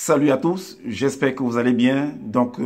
Salut à tous, j'espère que vous allez bien.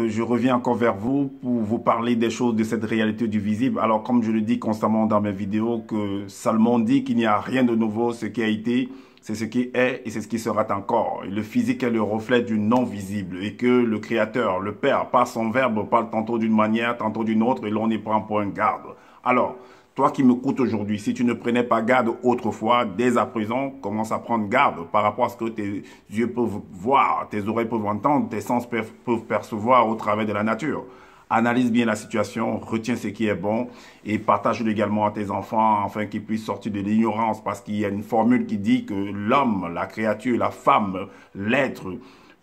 Je reviens encore vers vous pour vous parler des choses de cette réalité du visible. Alors, comme je le dis constamment dans mes vidéos, que Salomon dit qu'il n'y a rien de nouveau, ce qui a été, c'est ce qui est et c'est ce qui sera encore. Et le physique est le reflet du non-visible et que le Créateur, le Père, par son Verbe, parle tantôt d'une manière, tantôt d'une autre et l'on y prend pour un garde. Alors, toi qui m'écoutes aujourd'hui, si tu ne prenais pas garde autrefois, dès à présent, commence à prendre garde par rapport à ce que tes yeux peuvent voir, tes oreilles peuvent entendre, tes sens peuvent percevoir au travers de la nature. Analyse bien la situation, retiens ce qui est bon et partage-le également à tes enfants afin qu'ils puissent sortir de l'ignorance parce qu'il y a une formule qui dit que l'homme, la créature, la femme, l'être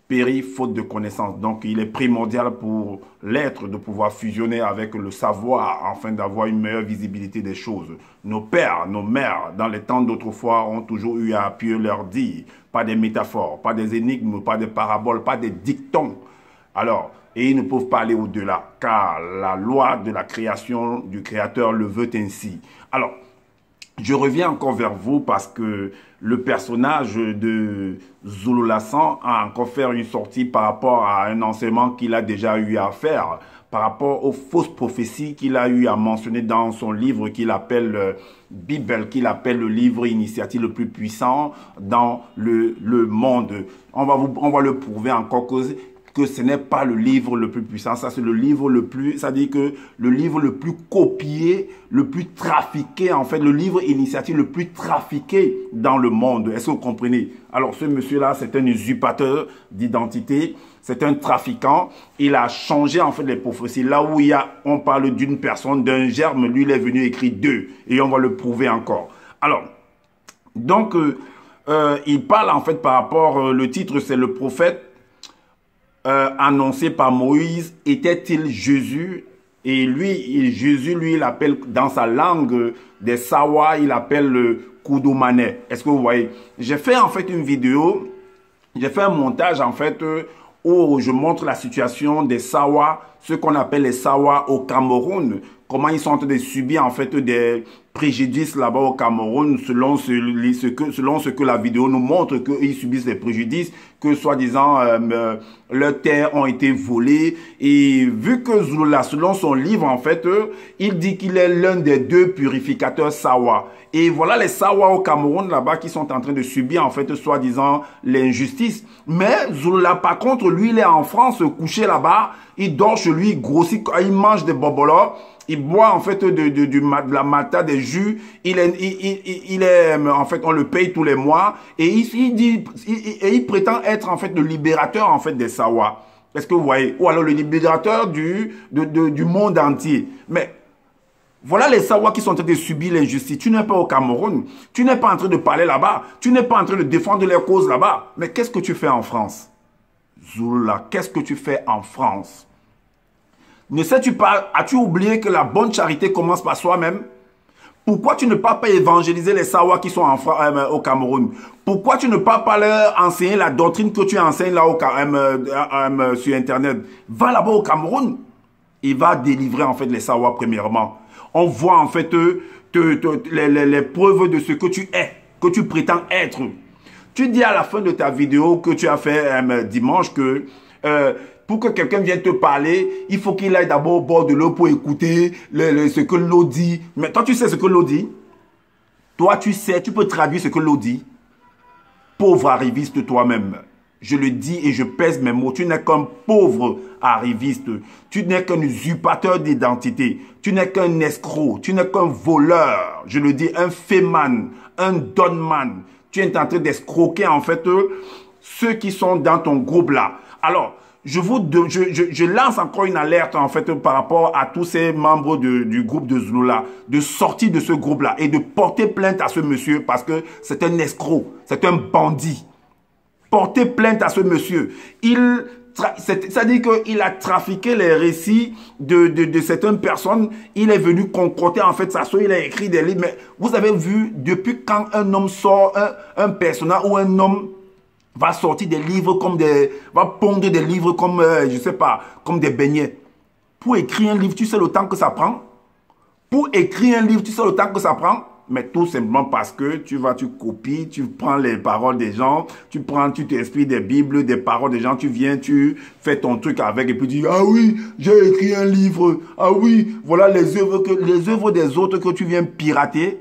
périt faute de connaissance. Donc, il est primordial pour l'être de pouvoir fusionner avec le savoir afin d'avoir une meilleure visibilité des choses. Nos pères, nos mères, dans les temps d'autrefois, ont toujours eu à appuyer leur dire. Pas des métaphores, pas des énigmes, pas des paraboles, pas des dictons. Alors, et ils ne peuvent pas aller au-delà, car la loi de la création du Créateur le veut ainsi. Alors, je reviens encore vers vous parce que le personnage de Zulu Lassan a encore fait une sortie par rapport à un enseignement qu'il a déjà eu à faire, par rapport aux fausses prophéties qu'il a eu à mentionner dans son livre qu'il appelle Bible, qu'il appelle le livre initiatique le plus puissant dans le monde. On va le prouver encore que ce n'est pas le livre le plus puissant, ça c'est le livre le plus, ça dit que le livre le plus copié, le plus trafiqué, en fait, le livre initiatique le plus trafiqué dans le monde. Est-ce que vous comprenez? Alors ce monsieur-là, c'est un usurpateur d'identité, c'est un trafiquant, il a changé en fait les prophéties. Là où on parle d'une personne, d'un germe, lui il est venu écrire deux, et on va le prouver encore. Alors, donc, il parle en fait par rapport, le titre c'est le prophète, annoncé par Moïse, était-il Jésus? Et lui, Jésus, lui, il appelle dans sa langue des Sawa, il appelle le Koudoumane. Est-ce que vous voyez? J'ai fait en fait une vidéo, j'ai fait un montage en fait où je montre la situation des Sawa, ce qu'on appelle les Sawa au Cameroun, comment ils sont en train de subir en fait des préjudices là-bas au Cameroun selon ce que la vidéo nous montre, qu'ils subissent des préjudices, que soi-disant leurs terres ont été volées. Et vu que Zula, selon son livre en fait, il dit qu'il est l'un des deux purificateurs Sawa. Et voilà les Sawa au Cameroun là-bas qui sont en train de subir en fait soi-disant l'injustice. Mais Zula par contre, lui il est en France couché là-bas, il dort chez lui, grossit, il mange des bobolas. Il boit en fait de la malta, des jus. Il est en fait, on le paye tous les mois et il prétend être en fait le libérateur en fait des Sawa. Est-ce que vous voyez? Ou alors le libérateur du monde entier. Mais voilà les Sawa qui sont en train de subir l'injustice. Tu n'es pas au Cameroun. Tu n'es pas en train de parler là-bas. Tu n'es pas en train de défendre les causes là-bas. Mais qu'est-ce que tu fais en France? Zula, qu'est-ce que tu fais en France? Ne sais-tu pas, as-tu oublié que la bonne charité commence par soi-même? Pourquoi tu ne peux pas évangéliser les Sawa qui sont au Cameroun? Pourquoi tu ne peux pas leur enseigner la doctrine que tu enseignes là sur Internet? Va là-bas au Cameroun. Il va délivrer en fait les Sawa premièrement. On voit en fait les preuves de ce que tu es, que tu prétends être. Tu dis à la fin de ta vidéo que tu as fait dimanche que pour que quelqu'un vienne te parler, il faut qu'il aille d'abord au bord de l'eau pour écouter ce que l'eau dit. Mais toi, tu sais ce que l'eau dit? Toi, tu sais, tu peux traduire ce que l'eau dit? Pauvre arriviste toi-même. Je le dis et je pèse mes mots. Tu n'es qu'un pauvre arriviste. Tu n'es qu'un usurpateur d'identité. Tu n'es qu'un escroc. Tu n'es qu'un voleur. Je le dis, un féman, un donman. Tu es en train d'escroquer en fait ceux qui sont dans ton groupe là. Alors, je lance encore une alerte en fait par rapport à tous ces membres du groupe de Zulu de sortir de ce groupe là et de porter plainte à ce monsieur parce que c'est un escroc, c'est un bandit. Portez plainte à ce monsieur. C'est-à-dire qu'il a trafiqué les récits de certaines personnes. Il est venu concocter en fait ça, il a écrit des livres. Mais vous avez vu depuis quand un homme sort, un personnage ou un homme va sortir des livres va pondre des livres comme, je sais pas, comme des beignets. Pour écrire un livre, tu sais le temps que ça prend? Pour écrire un livre, tu sais le temps que ça prend? Mais tout simplement parce que tu copies, tu prends les paroles des gens, tu t'inspires des Bibles, des paroles des gens, tu viens, tu fais ton truc avec et puis tu dis, ah oui, j'ai écrit un livre, ah oui, voilà les œuvres des autres que tu viens pirater,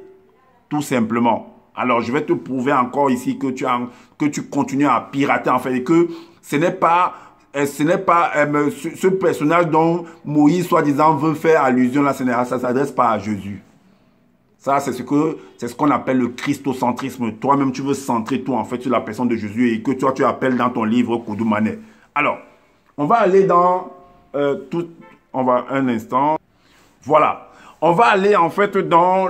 tout simplement. Alors, je vais te prouver encore ici que tu continues à pirater en fait et que ce n'est pas ce personnage dont Moïse, soi-disant, veut faire allusion là, ça ne s'adresse pas à Jésus. Ça, c'est ce qu'on appelle le christocentrisme. Toi-même, tu veux centrer tout en fait sur la personne de Jésus et que toi, tu appelles dans ton livre Koudou-Manet. Alors, on va aller dans un instant. Voilà. On va aller en fait dans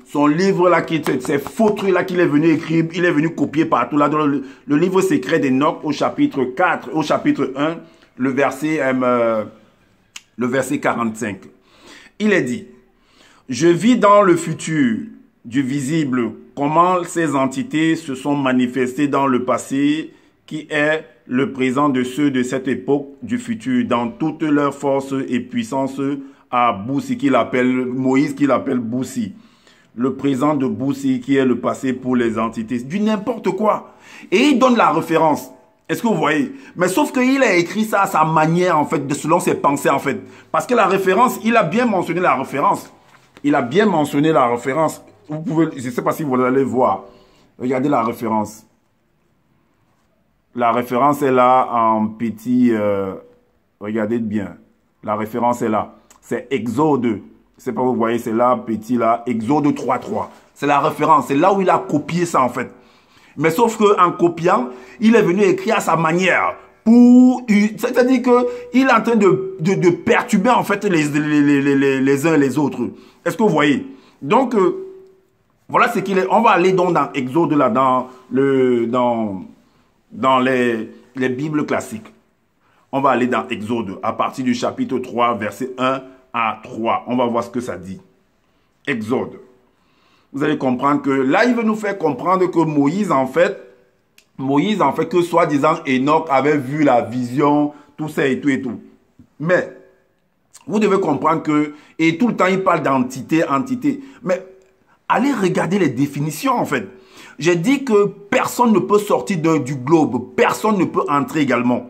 son livre là, ces faux trucs là qu'il est venu écrire, il est venu copier partout là, dans le livre secret d'Enoch au chapitre 4, au chapitre 1, le verset 45. Il est dit, je vis dans le futur du visible comment ces entités se sont manifestées dans le passé qui est le présent de ceux de cette époque du futur dans toute leur force et puissance à Boussi Moïse qu'il appelle Boussi. Le présent de Boussi qui est le passé pour les entités. Du n'importe quoi. Et il donne la référence. Est-ce que vous voyez? Mais sauf qu'il a écrit ça à sa manière en fait, selon ses pensées en fait. Parce que la référence, il a bien mentionné la référence. Il a bien mentionné la référence. Vous pouvez, je ne sais pas si vous allez voir. Regardez la référence. La référence est là en petit. Regardez bien. La référence est là. C'est Exode. Je ne sais pas, vous voyez, c'est là, petit là. Exode 3.3. C'est la référence. C'est là où il a copié ça en fait. Mais sauf qu'en copiant, il est venu écrire à sa manière. C'est-à-dire qu'il est en train de perturber en fait les uns et les autres. Est-ce que vous voyez? Donc, voilà ce qu'il est. On va aller donc dans Exode, là, dans les Bibles classiques. On va aller dans Exode, à partir du chapitre 3, verset 1 à 3. On va voir ce que ça dit. Exode. Vous allez comprendre que là, il veut nous faire comprendre que Moïse, en fait, que soi-disant Enoch avait vu la vision, tout ça et tout et tout. Mais, vous devez comprendre que, et tout le temps, il parle d'entité, entité. Mais, allez regarder les définitions, en fait. J'ai dit que personne ne peut sortir du globe. Personne ne peut entrer également.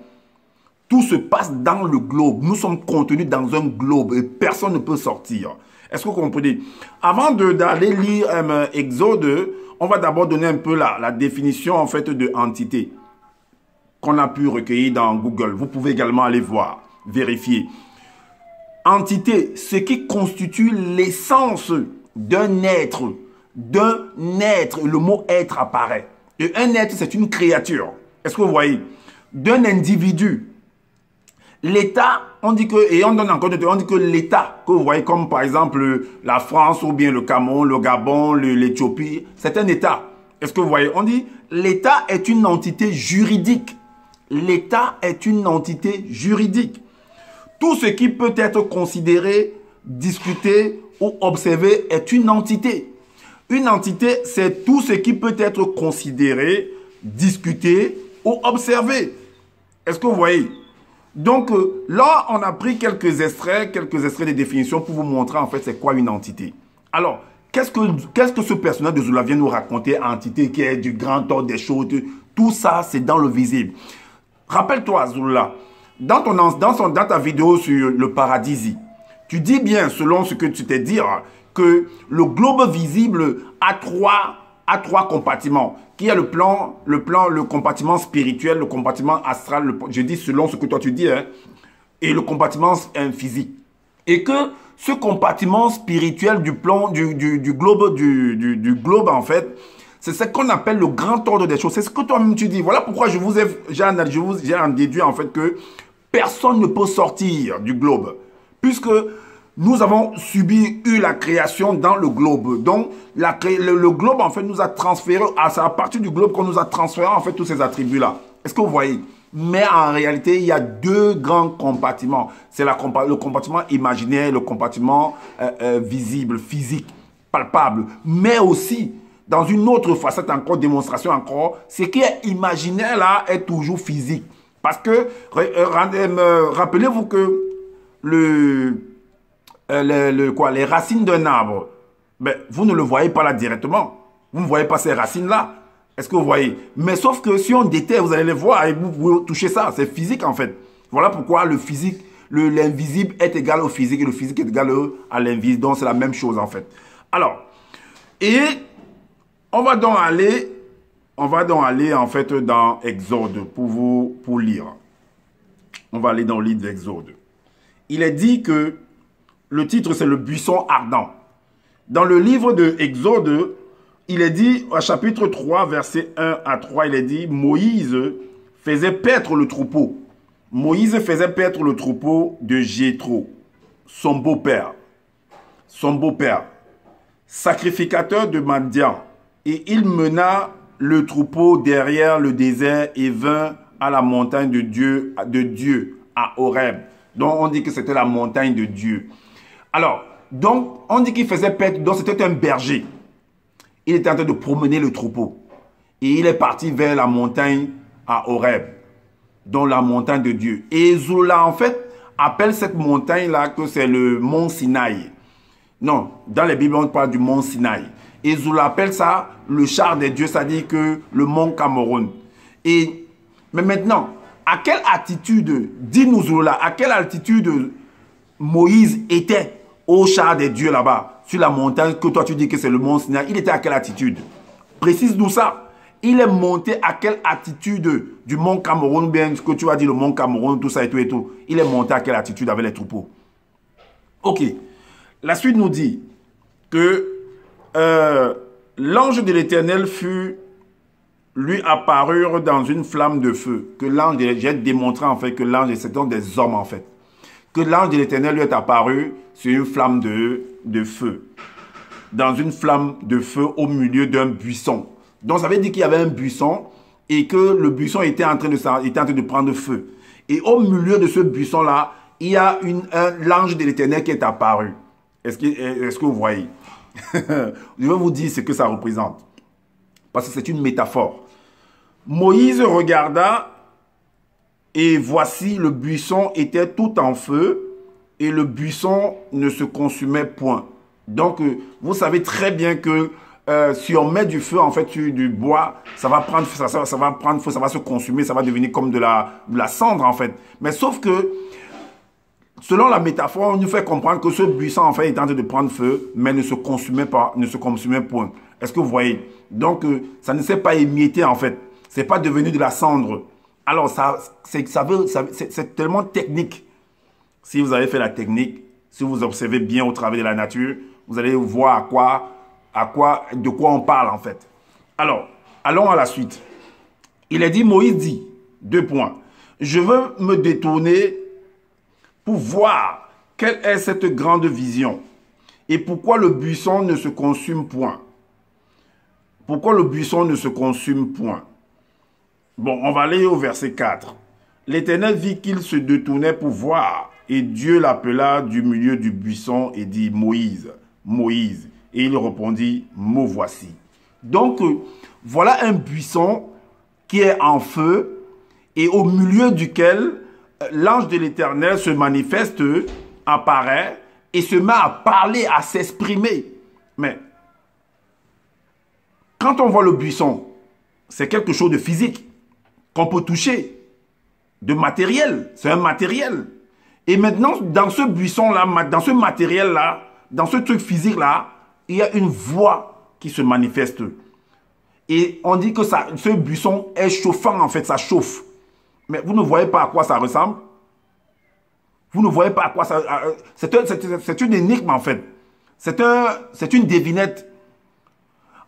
Tout se passe dans le globe. Nous sommes contenus dans un globe et personne ne peut sortir. Est-ce que vous comprenez? Avant d'aller lire Exode, on va d'abord donner un peu la définition en fait de entité qu'on a pu recueillir dans Google. Vous pouvez également aller voir, vérifier. Entité, ce qui constitue l'essence d'un être. Le mot être apparaît. Et un être, c'est une créature. Est-ce que vous voyez? D'un individu. L'État, on dit que, et on donne encore on dit que l'État, que vous voyez comme par exemple la France ou bien le Cameroun, le Gabon, l'Éthiopie, c'est un État. Est-ce que vous voyez? On dit l'État est une entité juridique. L'État est une entité juridique. Tout ce qui peut être considéré, discuté ou observé est une entité. Une entité, c'est tout ce qui peut être considéré, discuté ou observé. Est-ce que vous voyez? Donc, là, on a pris quelques extraits de définition pour vous montrer en fait c'est quoi une entité. Alors, qu'est-ce que ce personnage de Zola vient nous raconter, entité qui est du grand ordre des choses, tout ça, c'est dans le visible. Rappelle-toi, Zola, dans ta vidéo sur le paradis, tu dis bien, selon ce que tu t'es dit, que le globe visible a trois compartiments. Qui est le compartiment spirituel, le compartiment astral, je dis selon ce que toi tu dis, hein, et le compartiment physique. Et que ce compartiment spirituel du globe en fait, c'est ce qu'on appelle le grand ordre des choses. C'est ce que toi-même tu dis. Voilà pourquoi j'ai en déduit en fait que personne ne peut sortir du globe. Puisque nous avons eu la création dans le globe. Donc, le globe, en fait, nous a transféré, c'est à partir du globe qu'on nous a transféré, en fait, tous ces attributs-là. Est-ce que vous voyez? Mais en réalité, il y a deux grands compartiments. C'est le compartiment imaginaire, le compartiment visible, physique, palpable. Mais aussi, dans une autre facette encore, démonstration encore, ce qui est imaginaire, là, est toujours physique. Parce que, rappelez-vous que les racines d'un arbre, ben, vous ne le voyez pas là directement. Vous ne voyez pas ces racines-là. Est-ce que vous voyez? Mais sauf que si on déterre, vous allez les voir et vous pouvez toucher ça. C'est physique en fait. Voilà pourquoi le physique, l'invisible est égal au physique et le physique est égal à l'invisible. Donc c'est la même chose en fait. Alors, et on va donc aller en fait dans Exode pour lire. On va aller dans le livre d'Exode. Il est dit que le titre c'est le buisson ardent. Dans le livre de Exode, il est dit, au chapitre 3, versets 1 à 3, il est dit, Moïse faisait paître le troupeau. Moïse faisait paître le troupeau de Jéthro, son beau-père, sacrificateur de Madian. Et il mena le troupeau derrière le désert et vint à la montagne de Dieu, à Horeb. Donc on dit que c'était la montagne de Dieu. Alors, donc on dit qu'il faisait paître, donc c'était un berger. Il était en train de promener le troupeau. Et il est parti vers la montagne à Horeb, donc la montagne de Dieu. Et Zola, en fait, appelle cette montagne-là que c'est le mont Sinaï. Non, dans les Bibles, on parle du mont Sinaï. Et Zola appelle ça le char des dieux, c'est-à-dire que le mont Cameroun. Mais maintenant, à quelle altitude, dis-nous Zola, à quelle altitude Moïse était au char des dieux là-bas, sur la montagne que toi tu dis que c'est le mont Sinaï? Il était à quelle altitude? Précise-nous ça. Il est monté à quelle altitude du mont Cameroun, bien ce que tu as dit, le mont Cameroun, tout ça et tout et tout. Il est monté à quelle altitude avec les troupeaux? Ok. La suite nous dit que l'ange de l'Éternel lui apparurent dans une flamme de feu. Que l'ange, j'ai démontré en fait que l'ange, c'est donc des hommes en fait. Que l'ange de l'Éternel lui est apparu sur une flamme de feu. Dans une flamme de feu au milieu d'un buisson. Donc ça veut dire qu'il y avait un buisson et que le buisson était en train de prendre feu. Et au milieu de ce buisson-là, il y a l'ange de l'Éternel qui est apparu. Est-ce que vous voyez? Je vais vous dire ce que ça représente. Parce que c'est une métaphore. Moïse regarda et voici le buisson était tout en feu et le buisson ne se consumait point. Donc, vous savez très bien que si on met du feu, en fait, du bois, ça va prendre feu, ça va se consumer, ça va devenir comme de la cendre, en fait. Mais sauf que, selon la métaphore, on nous fait comprendre que ce buisson, en fait, est en train de prendre feu, mais ne se consumait pas, ne se consumait point. Est-ce que vous voyez? Donc, ça ne s'est pas émietté, en fait. C'est pas devenu de la cendre. Alors, c'est tellement technique. Si vous avez fait la technique, si vous observez bien au travers de la nature, vous allez voir de quoi on parle, en fait. Alors, allons à la suite. Il est dit, Moïse dit, 2 points. Je veux me détourner pour voir quelle est cette grande vision et pourquoi le buisson ne se consume point. Pourquoi le buisson ne se consume point? Bon, on va aller au verset 4. L'Éternel vit qu'il se détournait pour voir, et Dieu l'appela du milieu du buisson et dit, Moïse, Moïse. Et il répondit, me voici. Donc, voilà un buisson qui est en feu et au milieu duquel l'ange de l'Éternel se manifeste, apparaît et se met à parler, à s'exprimer. Mais, quand on voit le buisson, c'est quelque chose de physique qu'on peut toucher, de matériel. C'est un matériel. Et maintenant, dans ce buisson-là, dans ce matériel-là, dans ce truc physique-là, il y a une voix qui se manifeste. Et on dit que ce buisson est chauffant, en fait, ça chauffe. Mais vous ne voyez pas à quoi ça ressemble? Vous ne voyez pas à quoi ça... C'est une énigme, en fait. C'est une devinette.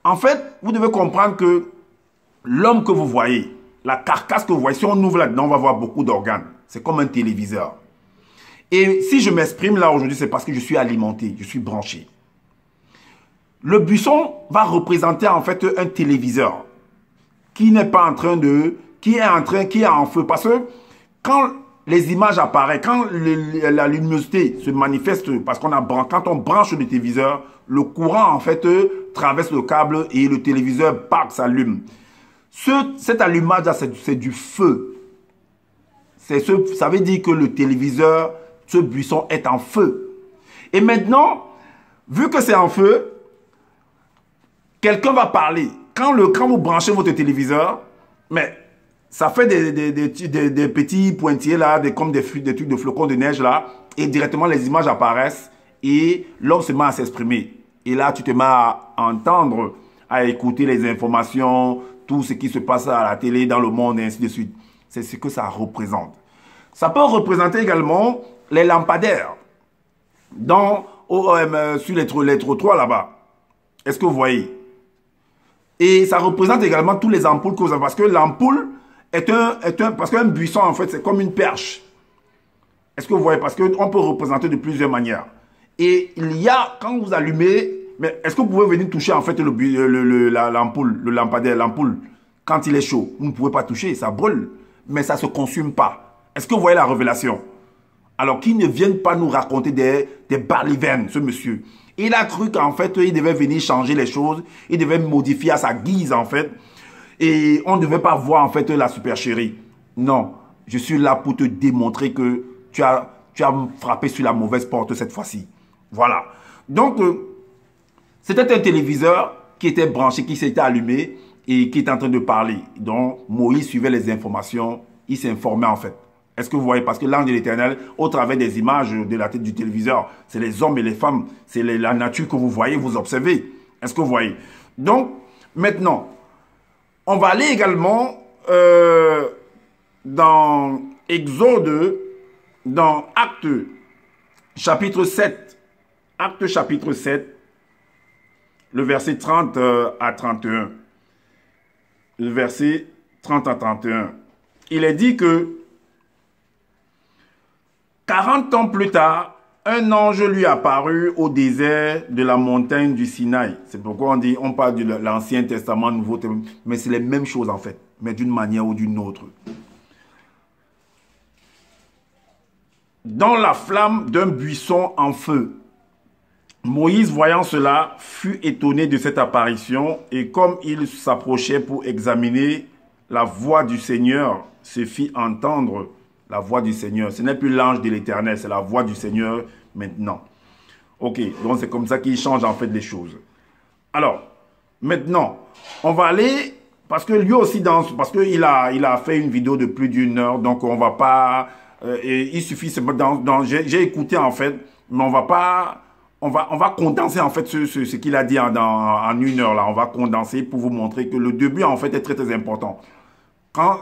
En fait, vous devez comprendre que l'homme que vous voyez, la carcasse que vous voyez, si on ouvre là-dedans, on va voir beaucoup d'organes. C'est comme un téléviseur. Et si je m'exprime là aujourd'hui, c'est parce que je suis alimenté, je suis branché. Le buisson va représenter en fait un téléviseur qui n'est pas en train de... qui est en feu. Parce que quand les images apparaissent, quand la luminosité se manifeste, parce quand on branche le téléviseur, le courant en fait traverse le câble et le téléviseur s'allume. Cet allumage là, c'est du feu. Ça veut dire que le téléviseur, ce buisson est en feu. Et maintenant, vu que c'est en feu, quelqu'un va parler. Quand vous branchez votre téléviseur, mais ça fait des petits pointillés là, comme des trucs de flocons de neige là, et directement les images apparaissent et l'homme se met à s'exprimer. Et là, tu te mets à entendre, à écouter les informations, tout ce qui se passe à la télé, dans le monde et ainsi de suite. C'est ce que ça représente. Ça peut représenter également les lampadaires sur les trottoirs là-bas. Est-ce que vous voyez? Et ça représente également tous les ampoules que vous avez. Parce que l'ampoule parce qu'un buisson, en fait, c'est comme une perche. Est-ce que vous voyez? Parce qu'on peut représenter de plusieurs manières. Et il y a, quand vous allumez, mais est-ce que vous pouvez venir toucher, en fait, l'ampoule, le lampadaire, l'ampoule, quand il est chaud? Vous ne pouvez pas toucher, ça brûle, mais ça ne se consume pas. Est-ce que vous voyez la révélation? Alors, qu'il ne vienne pas nous raconter des balivernes, ce monsieur. Il a cru qu'en fait, il devait venir changer les choses, il devait modifier à sa guise, en fait. Et on ne devait pas voir en fait la supercherie. Non, je suis là pour te démontrer que tu as frappé sur la mauvaise porte cette fois-ci. Voilà. Donc, c'était un téléviseur qui était branché, qui s'était allumé et qui était en train de parler. Donc, Moïse suivait les informations, il s'informait en fait. Est-ce que vous voyez? Parce que l'ange de l'Éternel, au travers des images de la tête du téléviseur, c'est les hommes et les femmes, c'est la nature que vous voyez, vous observez. Est-ce que vous voyez? Donc, maintenant, on va aller également dans Exode, dans Actes chapitre 7. Actes chapitre 7, le verset 30 à 31. Le verset 30 à 31. Il est dit que 40 ans plus tard, un ange lui apparut au désert de la montagne du Sinaï. C'est pourquoi on parle de l'Ancien Testament, Nouveau Testament, mais c'est les mêmes choses en fait, mais d'une manière ou d'une autre. Dans la flamme d'un buisson en feu. Moïse, voyant cela, fut étonné de cette apparition et comme il s'approchait pour examiner, la voix du Seigneur se fit entendre. La voix du Seigneur. Ce n'est plus l'ange de l'Éternel, c'est la voix du Seigneur maintenant. Ok, donc c'est comme ça qu'il change en fait les choses. Alors, maintenant, on va aller, parce que lui aussi, parce qu'il a fait une vidéo de plus d'une heure, donc on va pas, il suffit, j'ai écouté en fait, mais on va condenser en fait ce qu'il a dit en une heure là, on va condenser pour vous montrer que le début en fait est très très important.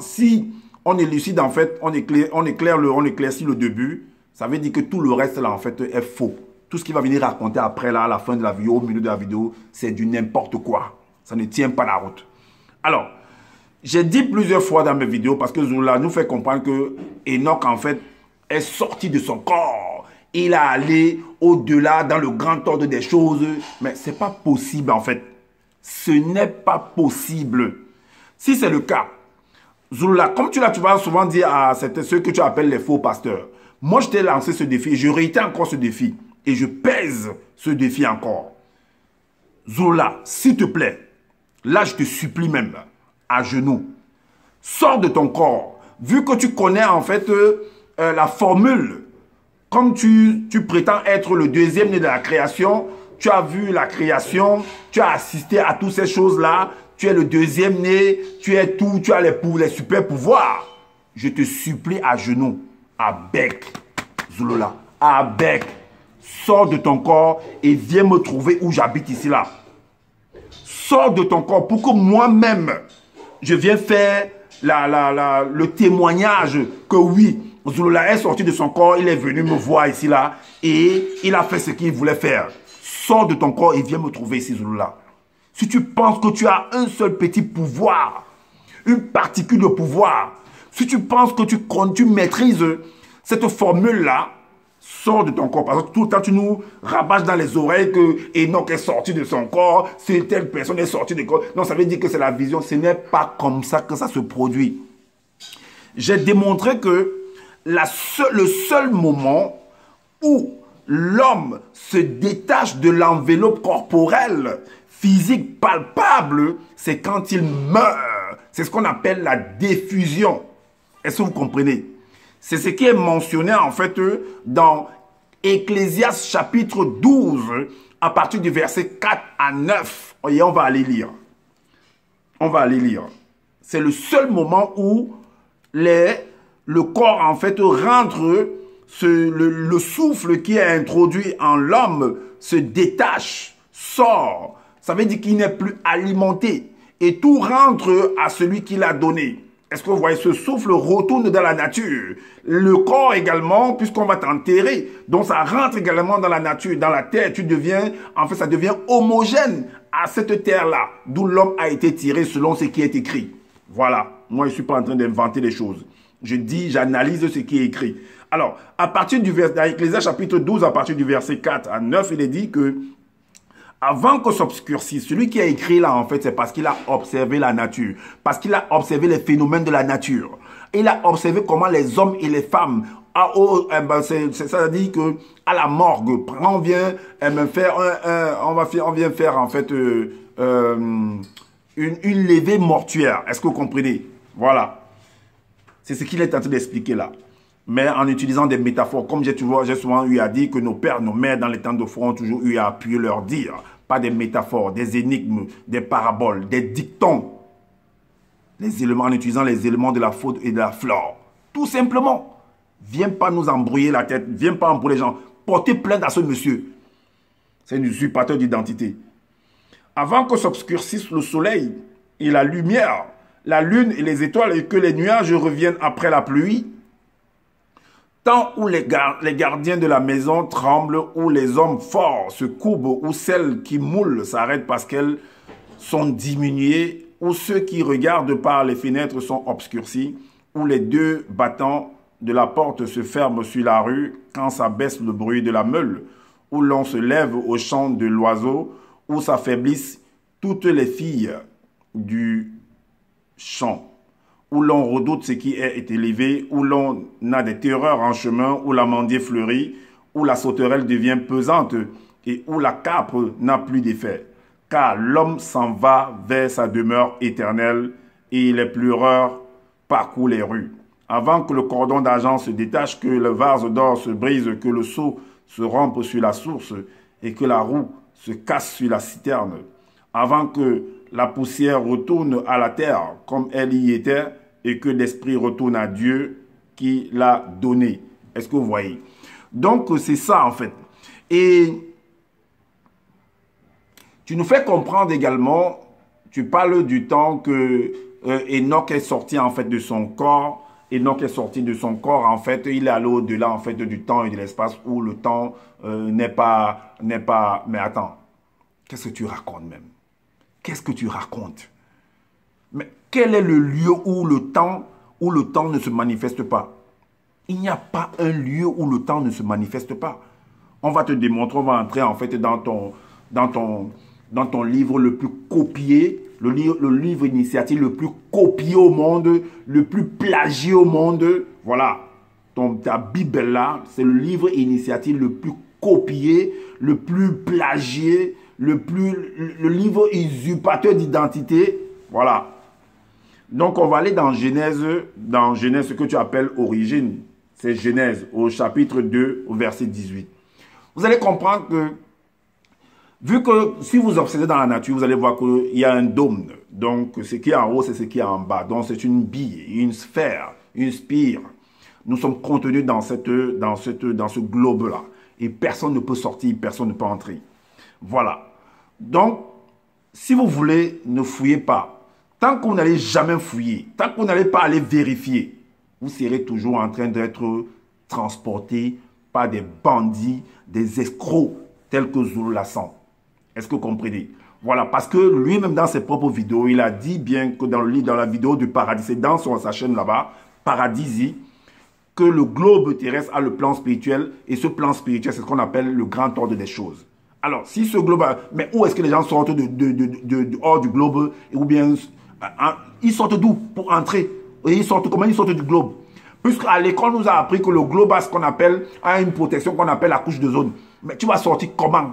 Si on élucide en fait, on éclaircit le début, ça veut dire que tout le reste là en fait est faux. Tout ce qu'il va venir raconter après là, à la fin de la vidéo, au milieu de la vidéo, c'est du n'importe quoi. Ça ne tient pas la route. Alors, j'ai dit plusieurs fois dans mes vidéos, parce que Zoula nous fait comprendre que Enoch en fait est sorti de son corps. Il a allé au-delà dans le grand ordre des choses. Mais ce n'est pas possible en fait. Ce n'est pas possible. Si c'est le cas, Zoula, comme tu vas souvent dire à ceux que tu appelles les faux pasteurs, moi je t'ai lancé ce défi, je réitère encore ce défi et je pèse ce défi encore. Zoula, s'il te plaît, là je te supplie même, à genoux, sors de ton corps, vu que tu connais en fait la formule, comme tu prétends être le deuxième né de la création, tu as vu la création, tu as assisté à toutes ces choses-là, tu es le deuxième né, tu es tout, tu as les super pouvoirs. Je te supplie à genoux, à bec, Zoulola, à bec, sors de ton corps et viens me trouver où j'habite ici là. Sors de ton corps pour que moi-même, je viens faire le témoignage que oui, Zoulola est sorti de son corps, il est venu me voir ici là et il a fait ce qu'il voulait faire. Sors de ton corps et viens me trouver ici, Zoulola. Si tu penses que tu as un seul petit pouvoir, une particule de pouvoir, si tu penses que tu maîtrises cette formule-là, sors de ton corps. Parce que tout le temps, tu nous rabâches dans les oreilles que Enoch est sorti de son corps, telle personne est sortie de corps. Non, ça veut dire que c'est la vision. Ce n'est pas comme ça que ça se produit. J'ai démontré que le seul moment où l'homme se détache de l'enveloppe corporelle, physique, palpable, c'est quand il meurt. C'est ce qu'on appelle la diffusion. Est-ce que vous comprenez? C'est ce qui est mentionné en fait dans Ecclésiaste chapitre 12, à partir du verset 4 à 9. Et on va aller lire. On va aller lire. C'est le seul moment où le corps, en fait, rentre, le souffle qui est introduit en l'homme se détache, sort. Ça veut dire qu'il n'est plus alimenté. Et tout rentre à celui qui l'a donné. Est-ce que vous voyez, ce souffle retourne dans la nature. Le corps également, puisqu'on va t'enterrer. Donc ça rentre également dans la nature, dans la terre. Tu deviens, en fait, ça devient homogène à cette terre-là, d'où l'homme a été tiré selon ce qui est écrit. Voilà. Moi, je ne suis pas en train d'inventer les choses. Je dis, j'analyse ce qui est écrit. Alors, à partir du verset, dans Ecclésiaste chapitre 12, à partir du verset 4 à 9, il est dit que avant que s'obscurcisse, celui qui a écrit là, en fait, c'est parce qu'il a observé la nature. Parce qu'il a observé les phénomènes de la nature. Il a observé comment les hommes et les femmes, ça veut dire que à la morgue, on vient faire on vient faire en fait une levée mortuaire. Est-ce que vous comprenez? Voilà. C'est ce qu'il est en train d'expliquer là. Mais en utilisant des métaphores, comme j'ai souvent eu à dire que nos pères, nos mères dans les temps de froid ont toujours eu à appuyer leur dire. Pas des métaphores, des énigmes, des paraboles, des dictons. Les éléments, en utilisant les éléments de la faune et de la flore. Tout simplement. Viens pas nous embrouiller la tête, viens pas embrouiller les gens. Portez plainte à ce monsieur. C'est un usurpateur d'identité. Avant que s'obscurcisse le soleil et la lumière, la lune et les étoiles et que les nuages reviennent après la pluie, tant où les gardiens de la maison tremblent, où les hommes forts se courbent, où celles qui moulent s'arrêtent parce qu'elles sont diminuées, où ceux qui regardent par les fenêtres sont obscurcis, où les deux battants de la porte se ferment sur la rue quand s'abaisse le bruit de la meule, où l'on se lève au chant de l'oiseau, où s'affaiblissent toutes les filles du champ, où l'on redoute ce qui est élevé, où l'on a des terreurs en chemin, où l'amandier fleurit, où la sauterelle devient pesante et où la cape n'a plus d'effet. Car l'homme s'en va vers sa demeure éternelle et les pleureurs parcourent les rues. Avant que le cordon d'argent se détache, que le vase d'or se brise, que le seau se rompe sur la source et que la roue se casse sur la citerne. Avant que la poussière retourne à la terre comme elle y était et que l'esprit retourne à Dieu qui l'a donné. Est-ce que vous voyez? Donc, c'est ça en fait. Et tu nous fais comprendre également, tu parles du temps que Enoch est sorti en fait de son corps. Enoch est sorti de son corps, en fait, il est allé au-delà en fait du temps et de l'espace où le temps n'est pas... Mais attends, qu'est-ce que tu racontes même? Qu'est-ce que tu racontes? Mais quel est le lieu où le temps ne se manifeste pas? Il n'y a pas un lieu où le temps ne se manifeste pas. On va te démontrer, on va entrer en fait dans ton livre le plus copié, le livre initiatique le plus copié au monde, le plus plagié au monde. Voilà, ta Bible là, c'est le livre initiatique le plus copié, le plus plagié, le livre usurpateur d'identité. Voilà. Donc, on va aller dans Genèse, ce que tu appelles origine. C'est Genèse, au chapitre 2, au verset 18. Vous allez comprendre que, vu que si vous observez dans la nature, vous allez voir qu'il y a un dôme. Donc, ce qui est en haut, c'est ce qui est en bas. Donc, c'est une bille, une sphère, une spire. Nous sommes contenus dans ce globe-là. Et personne ne peut sortir, personne ne peut entrer. Voilà. Donc, si vous voulez, ne fouillez pas. Tant que vous n'allez jamais fouiller, tant que vous n'allez pas aller vérifier, vous serez toujours en train d'être transporté par des bandits, des escrocs, tels que Zulu Lassan. Est-ce que vous comprenez? Voilà, parce que lui-même dans ses propres vidéos, il a dit bien que dans la vidéo du Paradis, c'est dans sa chaîne là-bas, Paradisi, que le globe terrestre a le plan spirituel, et ce plan spirituel, c'est ce qu'on appelle le grand ordre des choses. Alors, si ce globe... Mais où est-ce que les gens sortent hors du globe, ou bien... Ils sortent d'où pour entrer? Et comment ils sortent du globe? Puisqu'à l'école, on nous a appris que le globe a ce qu'on appelle, a une protection qu'on appelle la couche de zone. Mais tu vas sortir comment?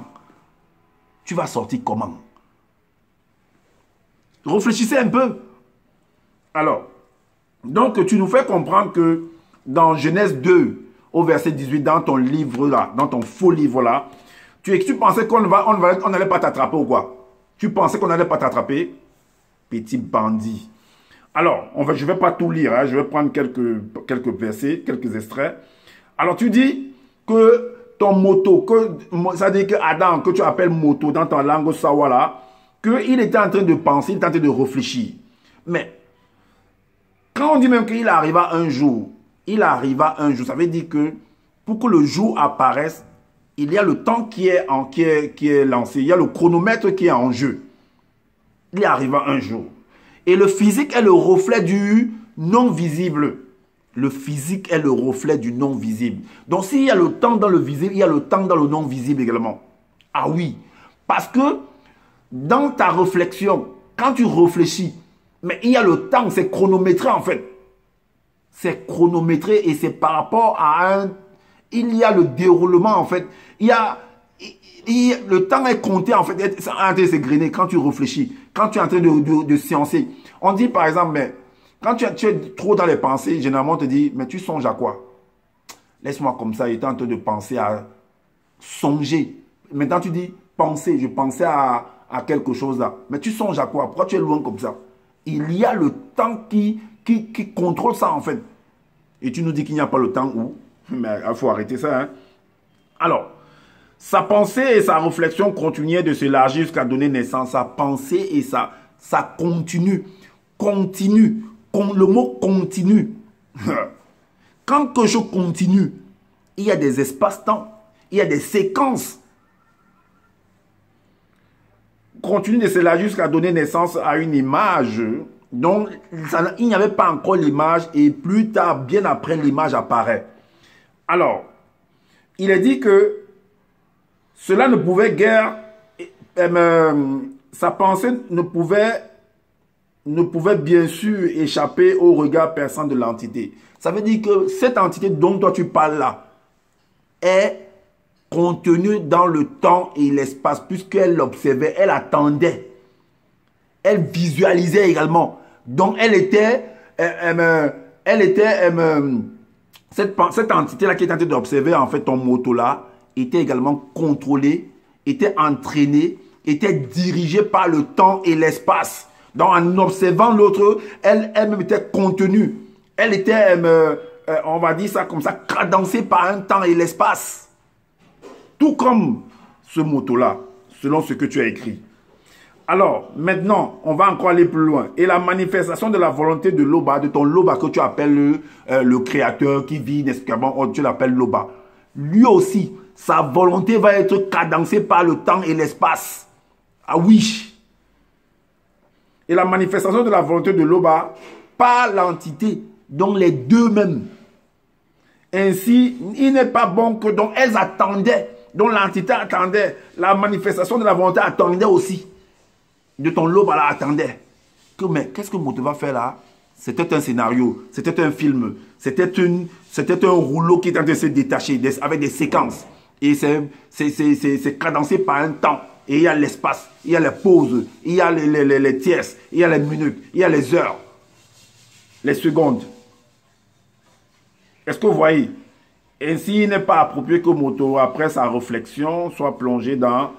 Tu vas sortir comment? Réfléchissez un peu. Alors, donc tu nous fais comprendre que dans Genèse 2, au verset 18, dans ton livre là, dans ton faux livre là, tu pensais qu'on n'allait pas t'attraper ou quoi? Tu pensais qu'on n'allait pas t'attraper? Petit bandit. Alors, je ne vais pas tout lire, hein, je vais prendre quelques versets, quelques extraits. Alors, tu dis que ton moto, ça veut dire que Adam, que tu appelles moto dans ta langue sawala, qu'il était en train de penser, il était en train de réfléchir. Mais, quand on dit même qu'il arriva un jour, ça veut dire que pour que le jour apparaisse, il y a le temps qui est lancé, il y a le chronomètre qui est en jeu. Il arriva un jour. Et le physique est le reflet du non visible. Le physique est le reflet du non visible. Donc s'il y a le temps dans le visible, il y a le temps dans le non visible également. Ah oui, parce que dans ta réflexion, quand tu réfléchis, mais il y a le temps, c'est chronométré en fait. C'est chronométré et c'est par rapport à un... Il y a le déroulement en fait. Le temps est compté en fait. C'est en train de s'égrener quand tu réfléchis, quand tu es en train de sciencer. On dit par exemple, mais quand tu es trop dans les pensées, généralement on te dit, mais tu songes à quoi? Laisse-moi comme ça, il était en train de penser à songer. Maintenant tu dis, penser, je pensais à quelque chose là. Mais tu songes à quoi? Pourquoi tu es loin comme ça? Il y a le temps qui contrôle ça en fait. Et tu nous dis qu'il n'y a pas le temps où? Mais il faut arrêter ça. Hein? Alors, sa pensée et sa réflexion continuaient de s'élargir jusqu'à donner naissance. Sa pensée et ça continue. Continue. Le mot continue. Quand quelque chose continue, il y a des espaces-temps. Il y a des séquences. Continue de s'élargir jusqu'à donner naissance à une image. Donc, il n'y avait pas encore l'image et plus tard, bien après, l'image apparaît. Alors, il est dit que cela ne pouvait guère, sa pensée ne pouvait bien sûr échapper au regard perçant de l'entité. Ça veut dire que cette entité dont toi tu parles là est contenue dans le temps et l'espace puisqu'elle l'observait, elle attendait, elle visualisait également. Donc elle était cette entité-là qui est en train d'observer en fait ton moto-là était également contrôlée, était entraînée, était dirigée par le temps et l'espace. Donc en observant l'autre, elle-même était contenue. Elle était, on va dire ça comme ça, cadencée par un temps et l'espace. Tout comme ce moto-là, selon ce que tu as écrit. Alors, maintenant, on va encore aller plus loin. Et la manifestation de la volonté de Loba, de ton Loba que tu appelles le créateur qui vit, n'est-ce pas, tu l'appelles Loba. Lui aussi, sa volonté va être cadencée par le temps et l'espace. Ah oui. Et la manifestation de la volonté de Loba par l'entité, donc les deux mêmes. Ainsi, il n'est pas bon que, donc elles attendaient, donc l'entité attendait, la manifestation de la volonté attendait aussi. De ton Loba là attendait. Mais qu'est-ce que Moto va faire là? C'était un scénario, c'était un film, c'était un rouleau qui est en train de se détacher avec des séquences. Et c'est cadencé par un temps. Et il y a l'espace, il y a les pauses, il y a les tierces, il y a les minutes, il y a les heures, les secondes. Est-ce que vous voyez? Ainsi, il n'est pas approprié que Moto, après sa réflexion, soit plongé dans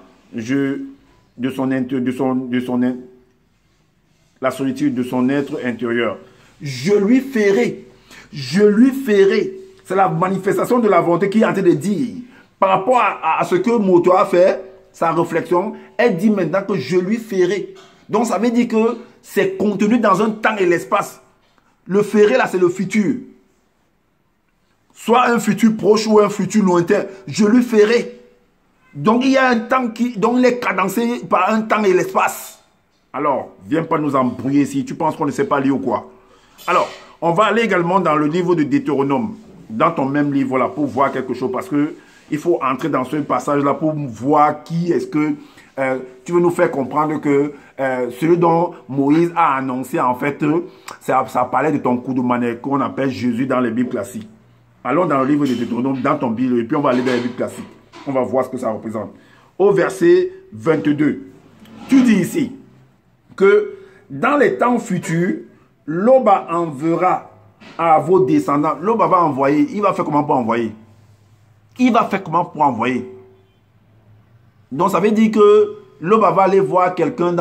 la solitude de son être intérieur. Je lui ferai. C'est la manifestation de la volonté qui est en train de dire. Par rapport à ce que Moto a fait, sa réflexion, elle dit maintenant que je lui ferai. Donc ça veut dire que c'est contenu dans un temps et l'espace. Le ferai là, c'est le futur. Soit un futur proche ou un futur lointain. Je lui ferai. Donc il y a un temps dont il est cadencé par un temps et l'espace. Alors, viens pas nous embrouiller ici. Tu penses qu'on ne sait pas lire ou quoi? Alors, on va aller également dans le livre de Deutéronome. Dans ton même livre là, pour voir quelque chose. Parce que il faut entrer dans ce passage-là pour voir qui est-ce que tu veux nous faire comprendre que celui dont Moïse a annoncé, en fait, ça parlait de ton coup de manette qu'on appelle Jésus dans les Bibles classiques. Allons dans le livre de Deutéronome, dans ton Bible, et puis on va aller dans les Bibles classiques. On va voir ce que ça représente. Au verset 22, tu dis ici que dans les temps futurs, Loba enverra à vos descendants. Loba va envoyer. Il va faire comment pour envoyer? Il va faire comment pour envoyer? Donc ça veut dire que Loba va aller voir quelqu'un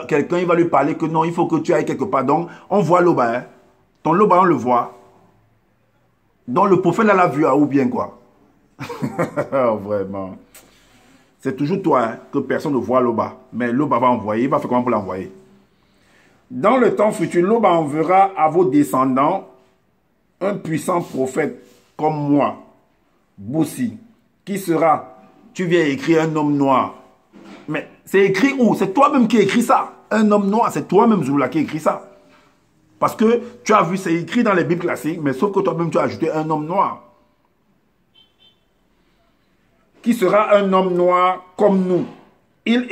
quelqu'un, il va lui parler que non, il faut que tu ailles quelque part. Donc, on voit Loba. Hein. Ton Loba, on le voit. Donc, le prophète l'a vu, ou bien quoi. Vraiment. C'est toujours toi hein, que personne ne voit Loba. Mais Loba va envoyer. Il va faire comment pour l'envoyer? Dans le temps futur, Loba enverra à vos descendants un puissant prophète comme moi, Boussi, qui sera, tu viens écrire un homme noir. Mais c'est écrit où? C'est toi-même qui écris ça. Un homme noir, c'est toi-même, Zoula, qui écrit ça. Parce que tu as vu, c'est écrit dans les Bibles classiques, mais sauf que toi-même, tu as ajouté un homme noir. Qui sera un homme noir comme nous. Ils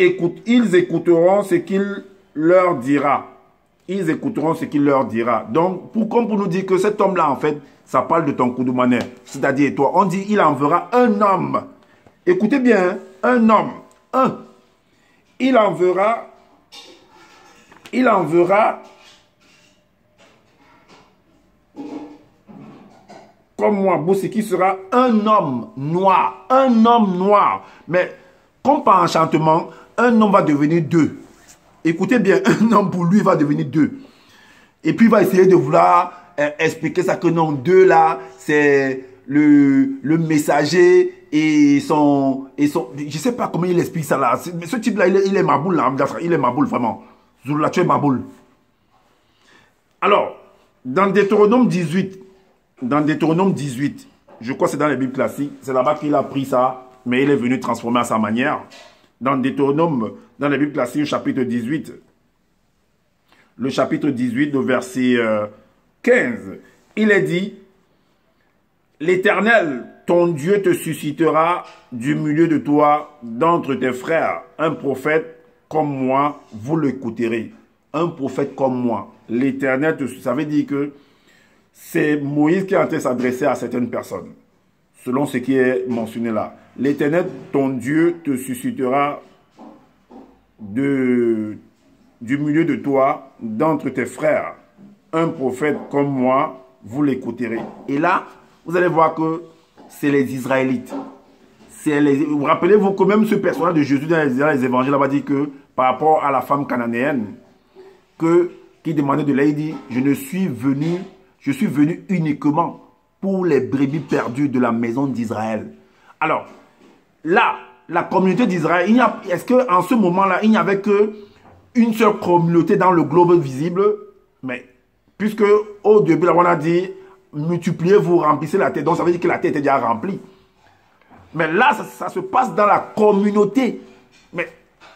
écouteront ce qu'il leur dira. Ils écouteront ce qu'il leur dira. Donc, comme pour nous dire que cet homme-là, en fait, ça parle de ton coup de manette. C'est-à-dire toi. On dit, il enverra un homme. Écoutez bien, un homme. Un. Il enverra comme moi, Boussi, qui sera un homme noir. Un homme noir. Mais, comme par enchantement, un homme va devenir deux. Écoutez bien, un homme pour lui va devenir deux. Et puis il va essayer de vouloir expliquer ça que non, deux là, c'est le messager et son... Je sais pas comment il explique ça là. Mais ce type là, il est maboule là. Il est maboule vraiment. Zoula, tu es maboule. Alors, dans Deutéronome 18, je crois que c'est dans les Bibles classiques, c'est là-bas qu'il a pris ça, mais il est venu transformer à sa manière. Dans Deutéronome, dans la Bible classique, chapitre 18, le chapitre 18, le verset 15, il est dit, « L'Éternel, ton Dieu, te suscitera du milieu de toi, d'entre tes frères, un prophète comme moi, vous l'écouterez. » Un prophète comme moi. L'Éternel, ça veut dire que c'est Moïse qui est en train de s'adresser à certaines personnes, selon ce qui est mentionné là. L'Éternel, ton Dieu, te suscitera du milieu de toi, d'entre tes frères, un prophète comme moi, vous l'écouterez. Et là, vous allez voir que c'est les Israélites. Vous rappelez-vous que même ce personnage de Jésus dans les évangiles va dire que par rapport à la femme cananéenne, qui demandait de l'aide, il dit, je suis venu uniquement pour les brebis perdues de la maison d'Israël. Alors, là, la communauté d'Israël, est-ce qu'en ce moment-là, il n'y avait qu'une seule communauté dans le globe visible? Mais, puisque au début, là, on a dit, multipliez-vous, remplissez la terre. Donc, ça veut dire que la terre était déjà remplie. Mais là, ça se passe dans la communauté. Mais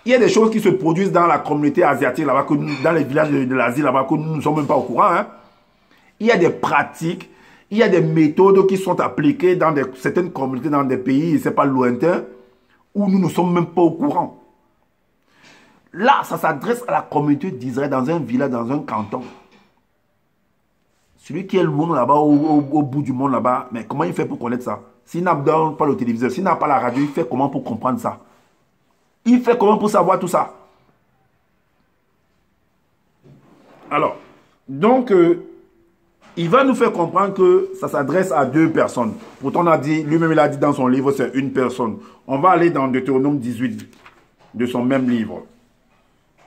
il y a des choses qui se produisent dans la communauté asiatique, là-bas, dans les villages de l'Asie, là-bas, que nous ne sommes même pas au courant. Hein. Il y a des pratiques, il y a des méthodes qui sont appliquées dans certaines communautés, dans des pays, c'est pas lointain, où nous ne sommes même pas au courant. Là, ça s'adresse à la communauté d'Israël dans un village, dans un canton. Celui qui est loin là-bas, au bout du monde là-bas, mais comment il fait pour connaître ça? S'il n'a pas le téléviseur, s'il n'a pas la radio, il fait comment pour comprendre ça? Il fait comment pour savoir tout ça? Alors, donc, il va nous faire comprendre que ça s'adresse à deux personnes. Pourtant, on a dit, lui-même, il a dit dans son livre, c'est une personne. On va aller dans Deutéronome 18, de son même livre.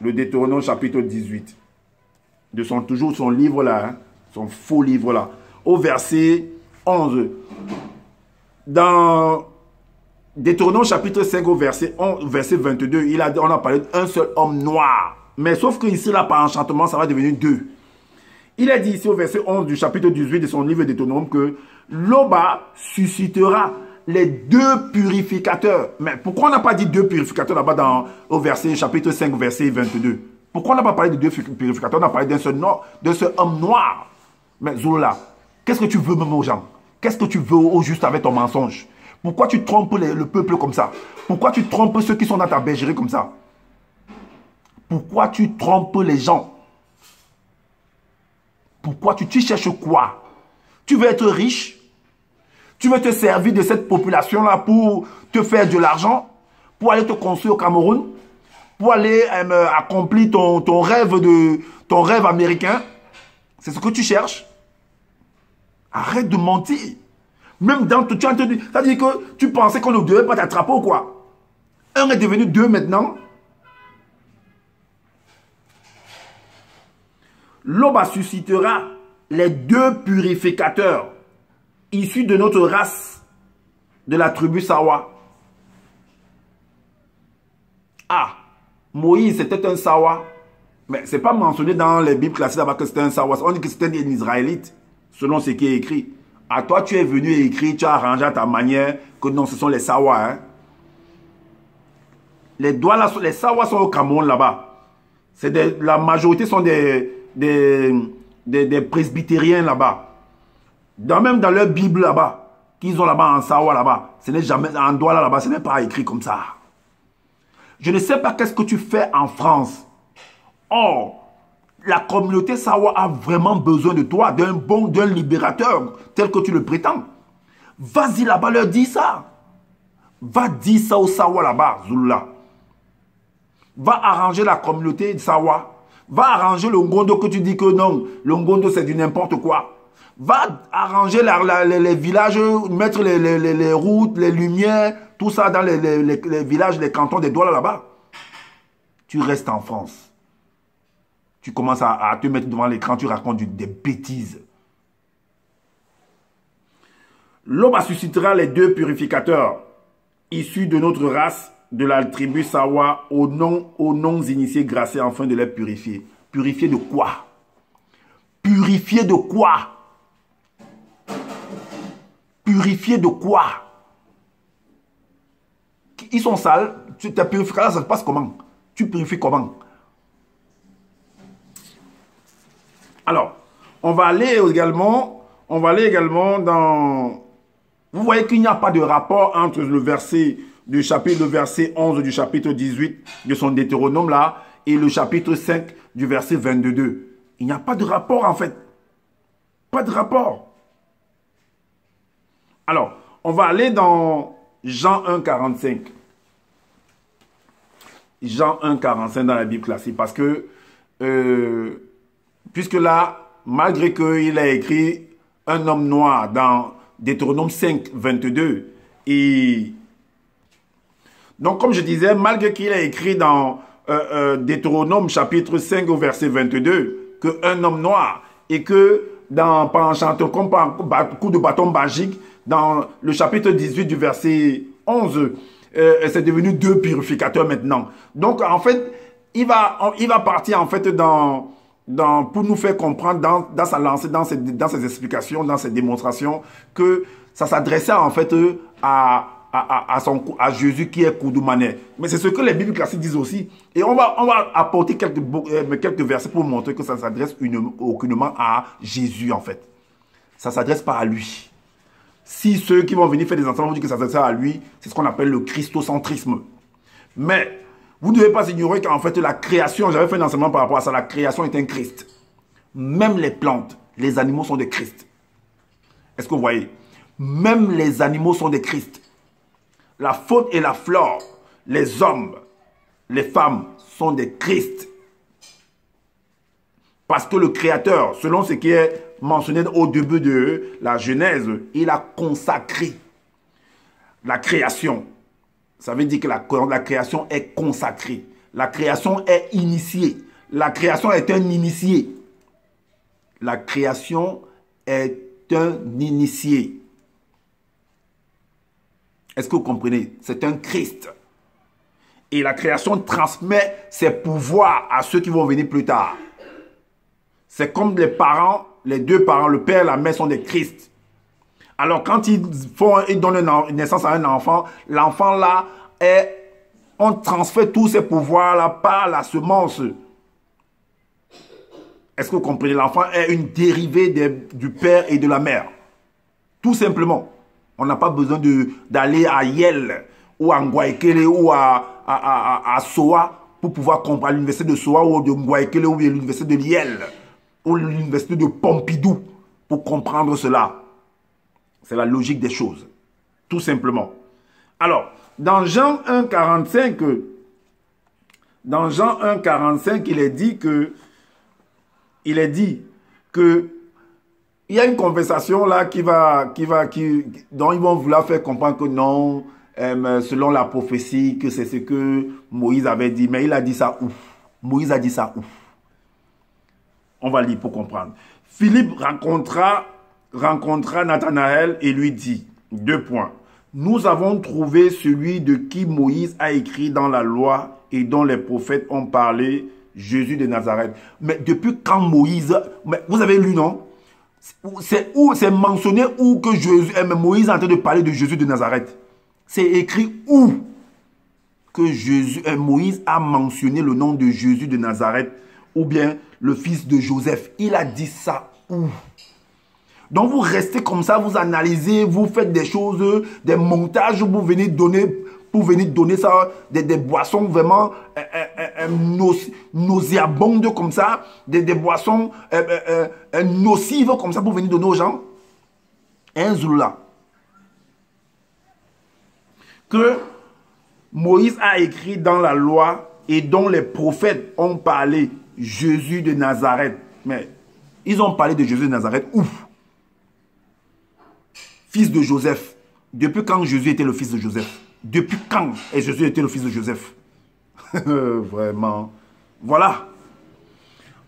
Le Deutéronome chapitre 18. Toujours son livre là, hein, son faux livre là. Au verset 11. Dans Deutéronome chapitre 5 au verset 22, on a parlé d'un seul homme noir. Mais sauf que ici, là, par enchantement, ça va devenir deux. Il a dit ici au verset 11 du chapitre 18 de son livre Deutéronome que Loba suscitera les deux purificateurs. Mais pourquoi on n'a pas dit deux purificateurs là-bas au verset chapitre 5, verset 22? Pourquoi on n'a pas parlé de deux purificateurs? On a parlé d'un seul homme noir. Mais Zola, qu'est-ce que tu veux même aux gens? Qu'est-ce que tu veux au juste avec ton mensonge? Pourquoi tu trompes le peuple comme ça? Pourquoi tu trompes ceux qui sont dans ta bergerie comme ça? Pourquoi tu trompes les gens? Pourquoi tu cherches quoi? Tu veux être riche? Tu veux te servir de cette population-là pour te faire de l'argent? Pour aller te construire au Cameroun? Pour aller accomplir ton rêve américain? C'est ce que tu cherches? Arrête de mentir. Même dans tout, tu as entendu, c'est-à-dire que tu pensais qu'on ne devait pas t'attraper ou quoi? Un est devenu deux maintenant. L'Oba suscitera les deux purificateurs issus de notre race, de la tribu Sawa. Ah, Moïse c'était un Sawa, mais ce n'est pas mentionné dans les Bibles classiques là-bas que c'était un Sawa. On dit que c'était un Israélite, selon ce qui est écrit. À toi, tu es venu écrire, tu as arrangé à ta manière que non, ce sont les Sawa. Hein. Les doigts là, les Sawa sont au Cameroun là-bas. La majorité sont des presbytériens là-bas. Même dans leur Bible là-bas, qu'ils ont là-bas en Sawa là-bas, ce n'est jamais en doigt là-bas, ce n'est pas écrit comme ça. Je ne sais pas qu'est-ce que tu fais en France. Or, la communauté Sawa a vraiment besoin de toi, d'un libérateur tel que tu le prétends. Vas-y là-bas, leur dis ça. Va dire ça aux Sawa là-bas, Zulula. Va arranger la communauté de Sawa. Va arranger le Ngondo que tu dis que non, le Ngondo c'est du n'importe quoi. Va arranger les villages, mettre les routes, les lumières, tout ça dans les villages, les cantons des Douala là-bas. Tu restes en France. Tu commences à te mettre devant l'écran, tu racontes des bêtises. L'Oba suscitera les deux purificateurs issus de notre race, de la tribu Sawa, aux non-initiés graciés afin de les purifier. Purifier de quoi? Purifier de quoi? Purifier de quoi? Ils sont sales. Ta purification, ça se passe comment? Tu purifies comment? Alors, on va aller également dans... Vous voyez qu'il n'y a pas de rapport entre le verset 11 du chapitre 18 de son Deutéronome là et le chapitre 5 du verset 22. Il n'y a pas de rapport en fait. Pas de rapport. Alors, on va aller dans Jean 1,45. Jean 1,45 dans la Bible classique parce que puisque là, malgré qu'il a écrit un homme noir dans Deutéronome 5, 22, et donc comme je disais, malgré qu'il a écrit dans Deutéronome chapitre 5 au verset 22 qu'un homme noir, et que dans par enchantement, comme par coup de bâton magique, dans le chapitre 18 du verset 11, c'est devenu deux purificateurs maintenant. Donc en fait, il va partir en fait pour nous faire comprendre dans sa lancée, dans ses explications, dans ses démonstrations, que ça s'adressait en fait à Jésus qui est Koudoumane. Mais c'est ce que les Bibles classiques disent aussi. Et on va apporter quelques versets pour montrer que ça ne s'adresse aucunement à Jésus en fait. Ça ne s'adresse pas à lui. Si ceux qui vont venir faire des enseignements vont dire que ça s'adresse à lui, c'est ce qu'on appelle le christocentrisme. Mais vous ne devez pas ignorer qu'en fait la création, j'avais fait un enseignement par rapport à ça, la création est un Christ. Même les plantes, les animaux sont des Christ. Est-ce que vous voyez? Même les animaux sont des Christ. La faune et la flore, les hommes, les femmes sont des Christ. Parce que le Créateur, selon ce qui est mentionné au début de la Genèse, il a consacré la création. Ça veut dire que la création est consacrée. La création est initiée. La création est un initié. La création est un initié. Est-ce que vous comprenez? C'est un Christ. Et la création transmet ses pouvoirs à ceux qui vont venir plus tard. C'est comme les parents, les deux parents, le père et la mère sont des Christ. Alors quand ils donnent naissance à un enfant, l'enfant là, on transfère tous ces pouvoirs là par la semence. Est-ce que vous comprenez? L'enfant est une dérivée du père et de la mère. Tout simplement. On n'a pas besoin d'aller à Yale ou à Ngwaikele ou à Soa pour pouvoir comprendre l'université de Soa ou de Ngwaikele ou l'université de Yale ou l'université de Pompidou pour comprendre cela. C'est la logique des choses. Tout simplement. Alors, dans Jean 1,45, il est dit que il y a une conversation là dont ils vont vouloir faire comprendre que non, selon la prophétie, que c'est ce que Moïse avait dit. Mais il a dit ça ouf. Moïse a dit ça ouf. On va lire pour comprendre. Philippe rencontra Nathanaël et lui dit, 2 points. Nous avons trouvé celui de qui Moïse a écrit dans la loi et dont les prophètes ont parlé, Jésus de Nazareth. Mais depuis quand Moïse, mais vous avez lu, non? C'est mentionné où que Moïse est en train de parler de Jésus de Nazareth. C'est écrit où que Moïse a mentionné le nom de Jésus de Nazareth ou bien le fils de Joseph. Il a dit ça où? Donc vous restez comme ça, vous analysez, vous faites des choses, des montages, vous venez donner ça, des boissons vraiment nauséabondes comme ça, des boissons nocives comme ça pour venir donner aux gens. Un Zoula. Que Moïse a écrit dans la loi et dont les prophètes ont parlé, Jésus de Nazareth. Mais ils ont parlé de Jésus de Nazareth où? Fils de Joseph. Depuis quand Jésus était le fils de Joseph? Depuis quand Jésus était le fils de Joseph? Vraiment. Voilà.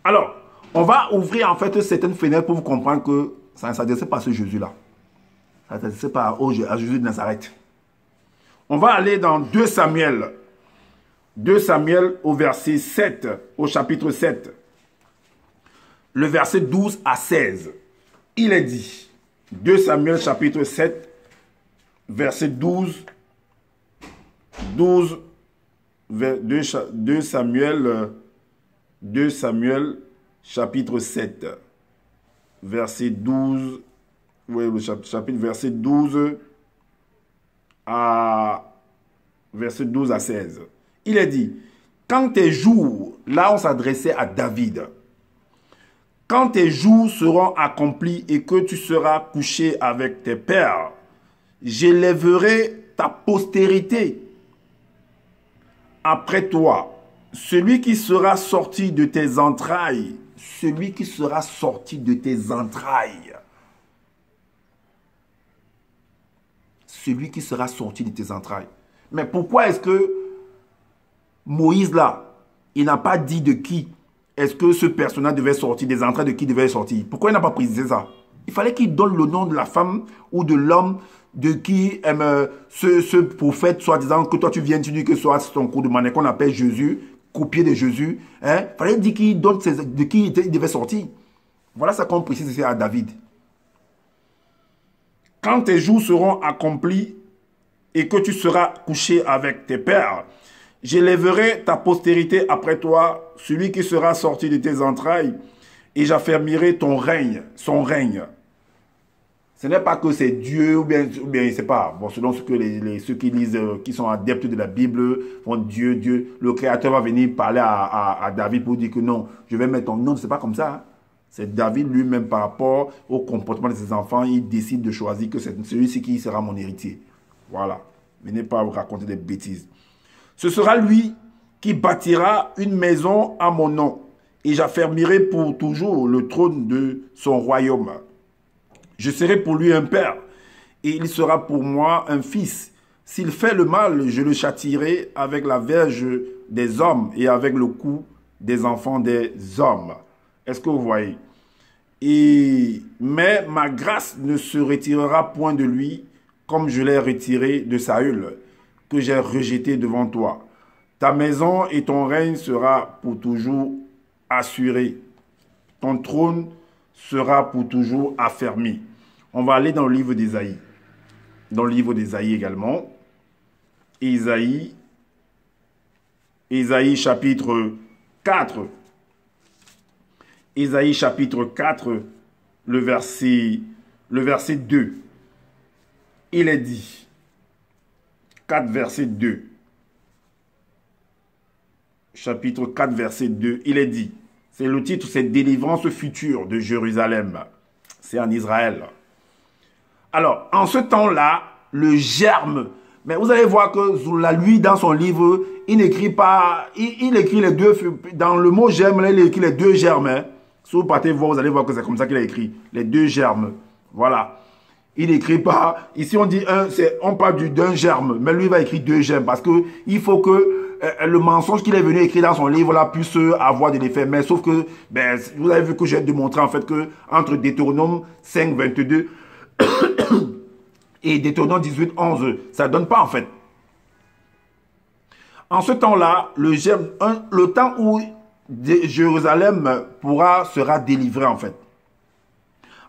Alors, on va ouvrir en fait certaines fenêtres pour vous comprendre que ça ne s'adressait pas à ce Jésus-là. Ça ne s'adressait pas à Jésus de Nazareth. On va aller dans 2 Samuel. 2 Samuel au verset 7, au chapitre 7. Le verset 12 à 16. Il est dit, 2 Samuel chapitre 7, verset 12, 2 Samuel chapitre 7, verset 12, oui, le chapitre verset 12 à 16. Il est dit, quand tes jours, là on s'adressait à David, quand tes jours seront accomplis et que tu seras couché avec tes pères, j'élèverai ta postérité après toi, celui qui sera sorti de tes entrailles, celui qui sera sorti de tes entrailles, celui qui sera sorti de tes entrailles. Mais pourquoi est-ce que Moïse là, il n'a pas dit de qui est-ce que ce personnage devait sortir, des entrailles de qui devait sortir? Pourquoi il n'a pas précisé ça? Il fallait qu'il donne le nom de la femme ou de l'homme de qui ce prophète, soi-disant que toi tu viens, tu dis que soit son coup de manette qu'on appelle Jésus, copier de Jésus. Il fallait dire qu'il donne de qui il devait sortir. Voilà ça qu'on précise ici à David. Quand tes jours seront accomplis et que tu seras couché avec tes pères, j'élèverai ta postérité après toi, celui qui sera sorti de tes entrailles, et j'affermirai ton règne, son règne. Ce n'est pas que c'est Dieu, ou bien je ne sais pas, bon, selon ce que ceux qui lisent, qui sont adeptes de la Bible, font Dieu, le Créateur va venir parler à David pour dire que non, je vais mettre ton nom, ce n'est pas comme ça. Hein. C'est David lui-même par rapport au comportement de ses enfants, il décide de choisir que c'est celui-ci qui sera mon héritier. Voilà, venez pas vous raconter des bêtises. Ce sera lui qui bâtira une maison à mon nom, et j'affermirai pour toujours le trône de son royaume. Je serai pour lui un père, et il sera pour moi un fils. S'il fait le mal, je le châtierai avec la verge des hommes et avec le coup des enfants des hommes. Est-ce que vous voyez? Mais ma grâce ne se retirera point de lui, comme je l'ai retiré de Saül, que j'ai rejeté devant toi. Ta maison et ton règne sera pour toujours assuré. Ton trône sera pour toujours affermi. On va aller dans le livre d'Ésaïe. Dans le livre d'Ésaïe également. Ésaïe chapitre 4. Ésaïe chapitre 4, le verset 2. Il est dit, 4 verset 2. Chapitre 4 verset 2, il est dit, c'est le titre, c'est délivrance future de Jérusalem. C'est en Israël. Alors, en ce temps-là, le germe, mais vous allez voir que Zoula, lui, dans son livre, il n'écrit pas, il écrit les deux, dans le mot germe, là, il écrit les deux germes. Hein. Si vous partez voir, vous allez voir que c'est comme ça qu'il a écrit, les deux germes. Voilà. Il n'écrit pas, ici on dit on parle d'un germe, mais lui il va écrire deux germes, parce qu'il faut que le mensonge qu'il est venu écrire dans son livre là puisse avoir de l'effet. Mais sauf que, ben, vous avez vu que j'ai démontré en fait que entre Deutéronome 5, 22 et Deutéronome 18, 11, ça ne donne pas en fait. En ce temps-là, le temps où Jérusalem sera délivré en fait.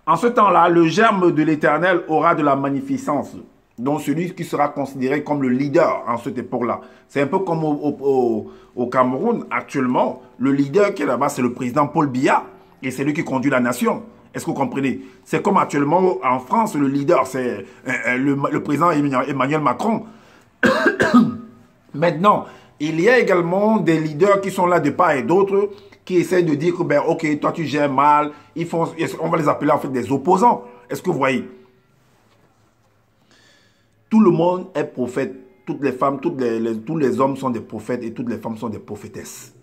En ce temps-là, le germe de l'Éternel aura de la magnificence. Donc celui qui sera considéré comme le leader en cette époque-là. C'est un peu comme au Cameroun. Actuellement, le leader qui est là-bas, c'est le président Paul Biya. Et c'est lui qui conduit la nation. Est-ce que vous comprenez? C'est comme actuellement en France, le leader, c'est le président Emmanuel Macron. Maintenant, il y a également des leaders qui sont là de part et d'autre, qui essaient de dire que, ben, ok, toi tu gères mal, on va les appeler en fait des opposants. Est-ce que vous voyez? Tout le monde est prophète. Toutes les femmes, tous les hommes sont des prophètes et toutes les femmes sont des prophétesses.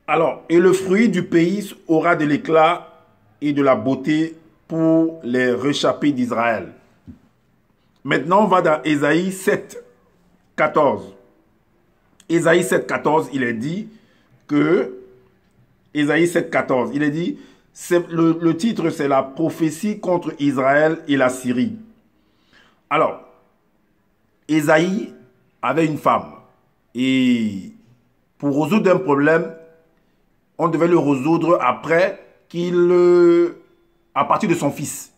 Alors, et le fruit du pays aura de l'éclat et de la beauté pour les réchappés d'Israël. Maintenant, on va dans Ésaïe 7, 14. Ésaïe 7, 14, il est dit que... Ésaïe 7, 14, il est dit... Le titre, c'est la prophétie contre Israël et la Syrie. Alors, Ésaïe avait une femme. Et pour résoudre un problème, on devait le résoudre après à partir de son fils.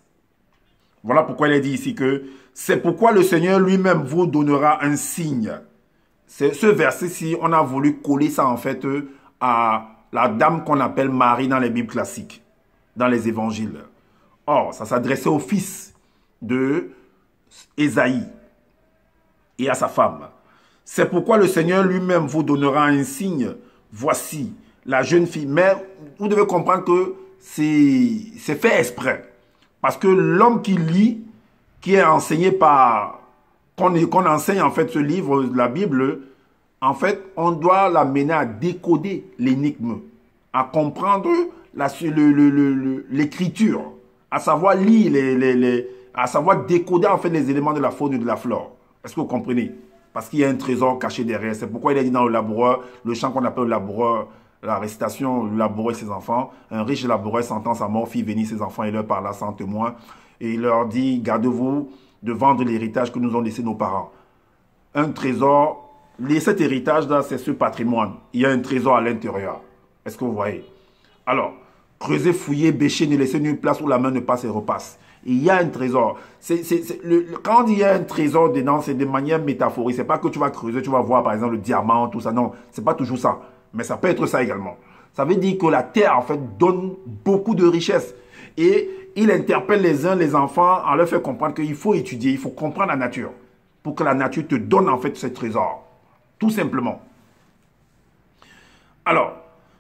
Voilà pourquoi il est dit ici que c'est pourquoi le Seigneur lui-même vous donnera un signe. Ce verset-ci, on a voulu coller ça en fait à la dame qu'on appelle Marie dans les Bibles classiques, dans les évangiles. Or, ça s'adressait au fils de Ésaïe et à sa femme. C'est pourquoi le Seigneur lui-même vous donnera un signe. Voici la jeune fille. Mais vous devez comprendre que c'est fait exprès. Parce que l'homme qui lit, qui est enseigné par... Qu'on enseigne en fait ce livre, la Bible, en fait, on doit l'amener à décoder l'énigme, à comprendre l'écriture, à savoir lire, à savoir décoder en fait les éléments de la faune et de la flore. Est-ce que vous comprenez? Parce qu'il y a un trésor caché derrière. C'est pourquoi il a dit dans le laboureur, le chant qu'on appelle le laboureur, la récitation, le laboureur et ses enfants. Un riche laboureur sentant sa mort fit venir ses enfants et leur parla sans témoin. Et il leur dit, gardez-vous de vendre l'héritage que nous ont laissé nos parents. Un trésor, cet héritage-là, c'est ce patrimoine. Il y a un trésor à l'intérieur. Est-ce que vous voyez? Alors, creusez, fouillez, bêchez, ne laissez nulle place où la main ne passe et repasse. Il y a un trésor. Quand on dit il y a un trésor dedans, c'est de manière métaphorique. C'est pas que tu vas creuser, tu vas voir par exemple le diamant, tout ça. Non, c'est pas toujours ça. Mais ça peut être ça également. Ça veut dire que la terre, en fait, donne beaucoup de richesses. Et il interpelle les enfants en leur fait comprendre qu'il faut étudier, il faut comprendre la nature. Pour que la nature te donne en fait ce trésor. Tout simplement. Alors,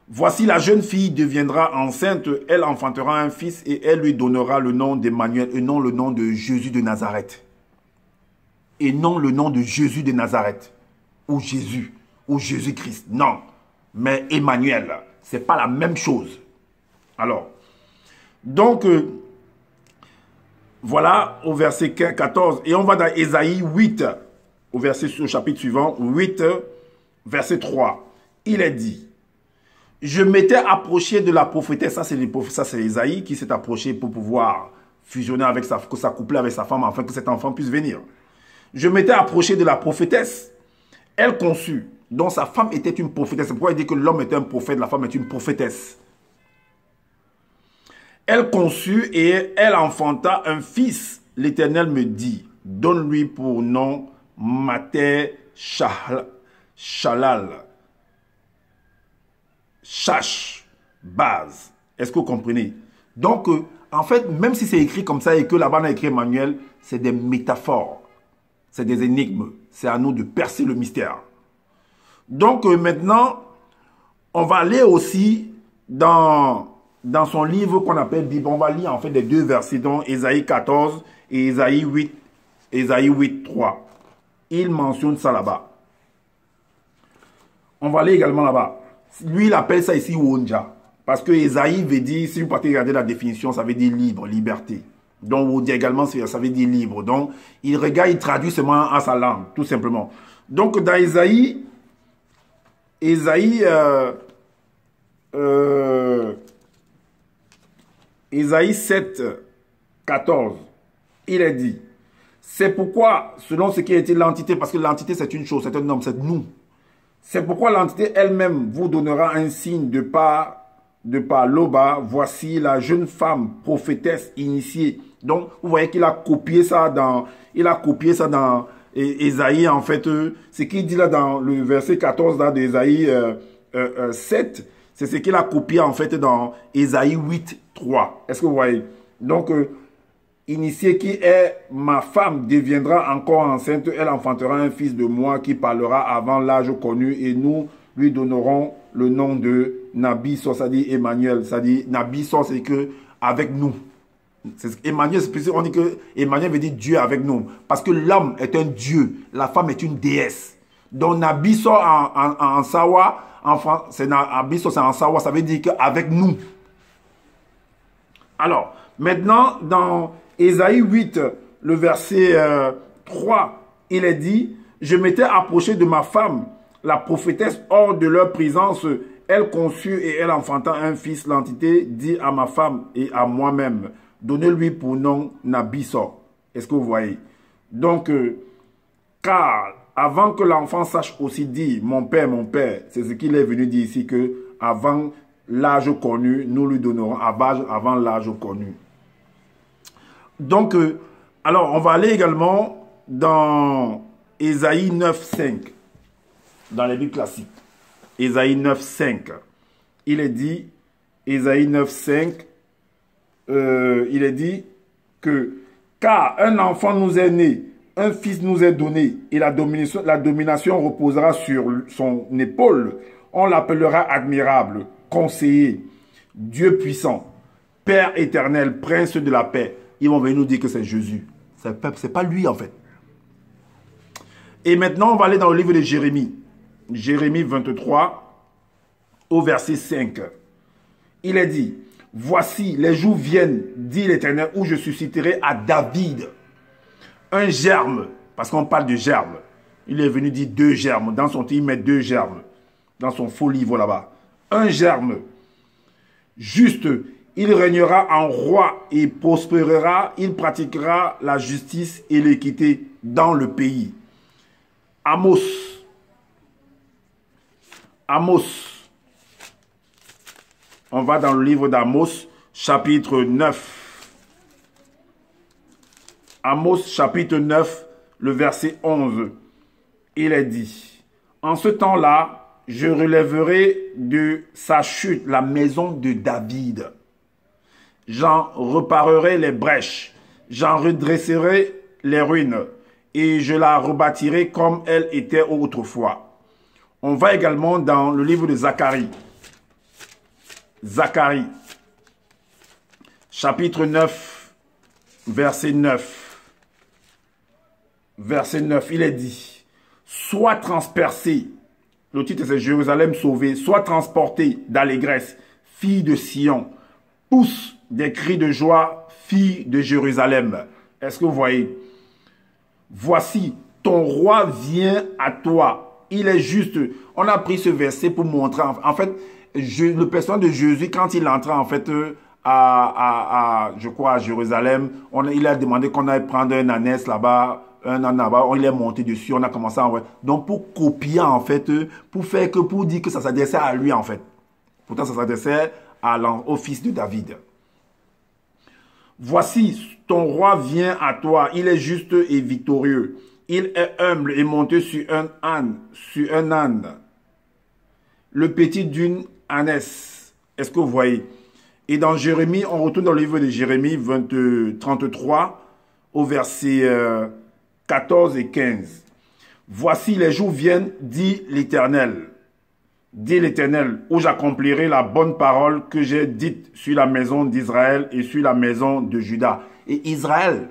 voici la jeune fille deviendra enceinte, elle enfantera un fils et elle lui donnera le nom d'Emmanuel et non le nom de Jésus de Nazareth. Et non le nom de Jésus de Nazareth. Ou Jésus. Ou Jésus-Christ. Non. Mais Emmanuel. Ce n'est pas la même chose. Alors. Donc, voilà au verset 14. Et on va dans Ésaïe 8. Au chapitre suivant. 8, verset 3. Il est dit. Je m'étais approché de la prophétesse, ça c'est Ésaïe qui s'est approché pour pouvoir fusionner avec s'accoupler avec sa femme afin que cet enfant puisse venir. Je m'étais approché de la prophétesse, elle conçut, dont sa femme était une prophétesse. C'est pourquoi il dit que l'homme était un prophète, la femme est une prophétesse. Elle conçut et elle enfanta un fils. L'Éternel me dit, donne-lui pour nom Maté Shalal. Chash, base. Est-ce que vous comprenez? Donc, en fait, même si c'est écrit comme ça et que là-bas on a écrit Emmanuel, c'est des métaphores. C'est des énigmes. C'est à nous de percer le mystère. Donc, maintenant, on va aller aussi dans son livre qu'on appelle Bible. On va lire en fait les deux versets, dont Ésaïe 14 et Ésaïe 8, 3. Il mentionne ça là-bas. On va aller également là-bas. Lui, il appelle ça ici Wonja. Parce que Ésaïe veut dire, si vous partez regarder la définition, ça veut dire libre, liberté. Donc, Wonja également, ça veut dire libre. Donc, il regarde, il traduit seulement à sa langue, tout simplement. Donc dans Ésaïe 7, 14, il est dit, c'est pourquoi, selon ce qui a été l'entité, parce que l'entité c'est une chose, c'est un homme, c'est nous. C'est pourquoi l'entité elle-même vous donnera un signe de par Loba, voici la jeune femme prophétesse initiée. Donc, vous voyez qu'il a copié ça dans Ésaïe, en fait, ce qu'il dit là dans le verset 14 d'Ésaïe 7, c'est ce qu'il a copié en fait dans Ésaïe 8, 3. Est-ce que vous voyez? Donc, initiée qui est ma femme deviendra encore enceinte, elle enfantera un fils de moi qui parlera avant l'âge connu et nous lui donnerons le nom de Nabi-So, c'est-à-dire Emmanuel, c'est-à-dire Nabi-So, c'est que avec nous. Emmanuel, on dit que Emmanuel veut dire Dieu avec nous. Parce que l'homme est un Dieu, la femme est une déesse. Donc Nabi-So en Sawa, Nabi-So c'est en Sawa, ça veut dire qu'avec nous. Alors, maintenant, dans Ésaïe 8, le verset 3, il est dit, je m'étais approché de ma femme, la prophétesse, hors de leur présence. Elle conçut et elle enfanta un fils. L'entité dit à ma femme et à moi-même, donnez-lui pour nom Nabi-So. Est-ce que vous voyez? Donc, car avant que l'enfant sache aussi dire, mon père, c'est ce qu'il est venu dire ici, que avant l'âge connu, nous lui donnerons avant l'âge connu. Donc, alors, on va aller également dans Ésaïe 9, 5, dans les Bibles classiques. Ésaïe 9, 5. Il est dit, Ésaïe 9, 5, il est dit que, car un enfant nous est né, un fils nous est donné, et la domination reposera sur son épaule. On l'appellera admirable, conseiller, Dieu puissant, Père éternel, prince de la paix. Ils vont venir nous dire que c'est Jésus. C'est pas lui en fait. Et maintenant, on va aller dans le livre de Jérémie. Jérémie 23, au verset 5. Il est dit, voici, les jours viennent, dit l'Éternel, où je susciterai à David un germe, parce qu'on parle de germe. Il est venu dire 2 germes. Dans son titre, il met 2 germes. Dans son faux livre là-bas. Un germe. Juste, il régnera en roi et prospérera. Il pratiquera la justice et l'équité dans le pays. Amos. Amos. On va dans le livre d'Amos, chapitre 9. Amos, chapitre 9, le verset 11. Il est dit, en ce temps-là, je relèverai de sa chute la maison de David. J'en reparerai les brèches, j'en redresserai les ruines, et je la rebâtirai comme elle était autrefois. On va également dans le livre de Zacharie. Zacharie, chapitre 9, verset 9. Verset 9, il est dit, sois transpercé, le titre c'est Jérusalem sauvée, sois transporté d'allégresse, fille de Sion, pousse des cris de joie, fille de Jérusalem. Est-ce que vous voyez? Voici, ton roi vient à toi. Il est juste, on a pris ce verset pour montrer, en fait, le personnage de Jésus, quand il entra en fait je crois à Jérusalem, il a demandé qu'on aille prendre un ânesse là-bas, il est monté dessus, on a commencé à envoyer. Donc pour copier en fait, pour dire que ça s'adressait à lui en fait. Pourtant ça s'adressait au fils de David. Voici, ton roi vient à toi, il est juste et victorieux. Il est humble et monté sur un âne, le petit d'une ânesse. Est-ce que vous voyez? Et dans Jérémie, on retourne dans le livre de Jérémie 33, au verset 14 et 15. Voici les jours viennent, dit l'Éternel. Dit l'Éternel, où j'accomplirai la bonne parole que j'ai dite sur la maison d'Israël et sur la maison de Juda. Et Israël,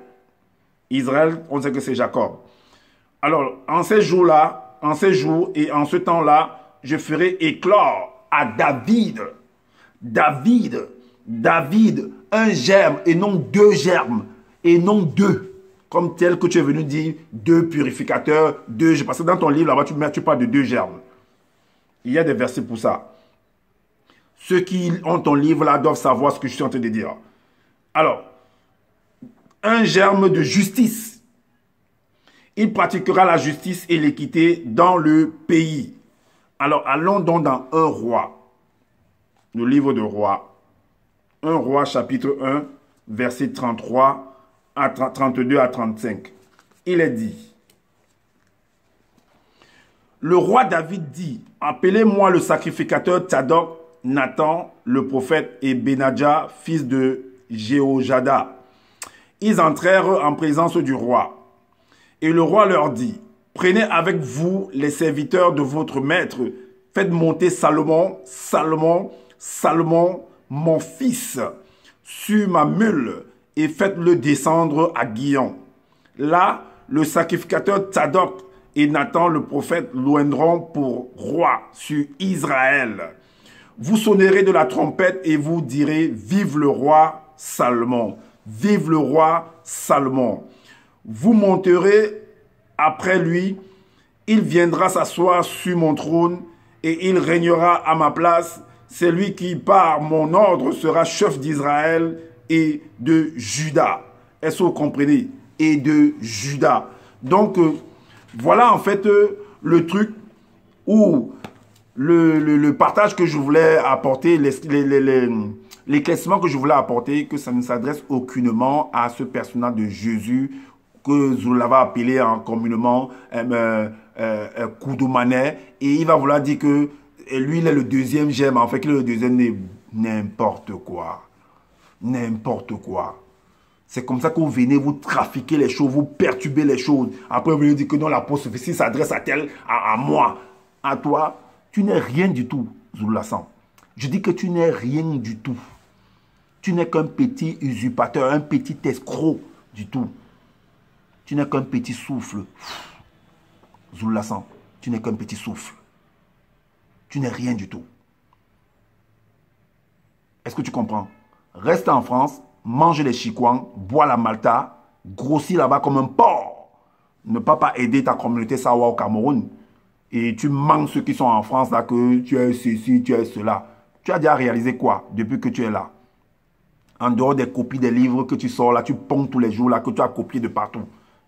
on sait que c'est Jacob. Alors, en ces jours-là, en ces jours et en ce temps-là, je ferai éclore à David, un germe et non 2 germes, et non 2. comme tel que tu es venu dire 2 purificateurs, 2, parce que dans ton livre là-bas, tu parles de 2 germes. Il y a des versets pour ça. Ceux qui ont ton livre là doivent savoir ce que je suis en train de dire. Alors, un germe de justice. Il pratiquera la justice et l'équité dans le pays. Alors, allons donc dans 1 Roi, le livre de Roi. 1 Roi chapitre 1, verset 33 à 32 à 35. Il est dit, le roi David dit, appelez-moi le sacrificateur Tsadok, Nathan, le prophète, et Benadja, fils de Jéhojada. Ils entrèrent en présence du roi. Et le roi leur dit, prenez avec vous les serviteurs de votre maître, faites monter Salomon, mon fils, sur ma mule, et faites-le descendre à Guillon. Là, le sacrificateur Tsadok et Nathan le prophète l'oindront pour roi sur Israël. Vous sonnerez de la trompette et vous direz, vive le roi Salomon, vive le roi Salomon. Vous monterez après lui, il viendra s'asseoir sur mon trône et il régnera à ma place. C'est lui qui, par mon ordre, sera chef d'Israël et de Juda. Est-ce que vous comprenez? Et de Juda. Donc, voilà en fait le truc où le partage que je voulais apporter, l'éclaircissement que je voulais apporter, que ça ne s'adresse aucunement à ce personnage de Jésus que Zoulou va appeler en communément Koudoumanet. Et il va vouloir dire que lui, il est le deuxième germe. En fait, qu'il est le deuxième, n'importe quoi. N'importe quoi. C'est comme ça que vous venez, vous trafiquer les choses, vous perturber les choses. Après, vous venez dire que non, l'apôtre s'adresse à tel, à moi, à toi. Tu n'es rien du tout, Zoulou Lassan. Je dis que tu n'es rien du tout. Tu n'es qu'un petit usurpateur, un petit escroc du tout. Tu n'es qu'un petit souffle. Zoulou Lassan, tu n'es qu'un petit souffle. Tu n'es rien du tout. Est-ce que tu comprends? Reste en France, mange les chikwans, bois la malta, grossis là-bas comme un porc. Ne pas aider ta communauté Sawa au Cameroun. Et tu manques ceux qui sont en France là, que tu es ceci, tu es cela. Tu as déjà réalisé quoi depuis que tu es là? En dehors des copies des livres que tu sors là, tu ponds tous les jours là, que tu as copié de partout.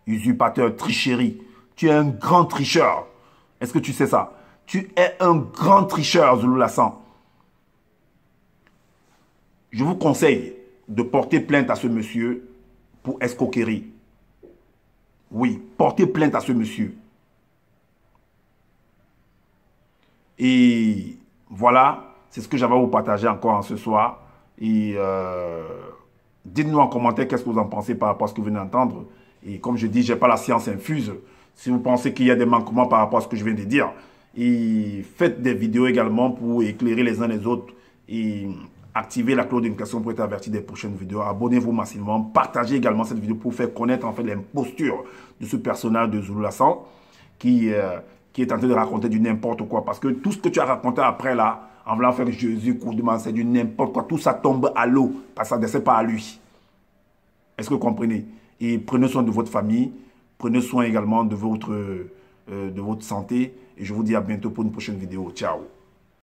Usurpateur, tricherie. Tu es un grand tricheur. Est-ce que tu sais ça? Tu es un grand tricheur, Zoulou Lassan. Je vous conseille de porter plainte à ce monsieur pour escroquerie. Oui, portez plainte à ce monsieur. Et voilà, c'est ce que j'avais à vous partager encore ce soir. Et dites-nous en commentaire qu'est-ce que vous en pensez par rapport à ce que vous venez d'entendre. Et comme je dis, je n'ai pas la science infuse. Si vous pensez qu'il y a des manquements par rapport à ce que je viens de dire, et faites des vidéos également pour éclairer les uns les autres et activez la cloche de notification pour être averti des prochaines vidéos. Abonnez-vous massivement. Partagez également cette vidéo pour faire connaître en fait l'imposture de ce personnage de Zoulou Lassan qui est en train de raconter du n'importe quoi. Parce que tout ce que tu as raconté après là, en voulant faire Jésus, Koudouman, c'est du n'importe quoi. Tout ça tombe à l'eau parce que ça ne descend pas à lui. Est-ce que vous comprenez? Et prenez soin de votre famille. Prenez soin également de votre santé. Et je vous dis à bientôt pour une prochaine vidéo. Ciao.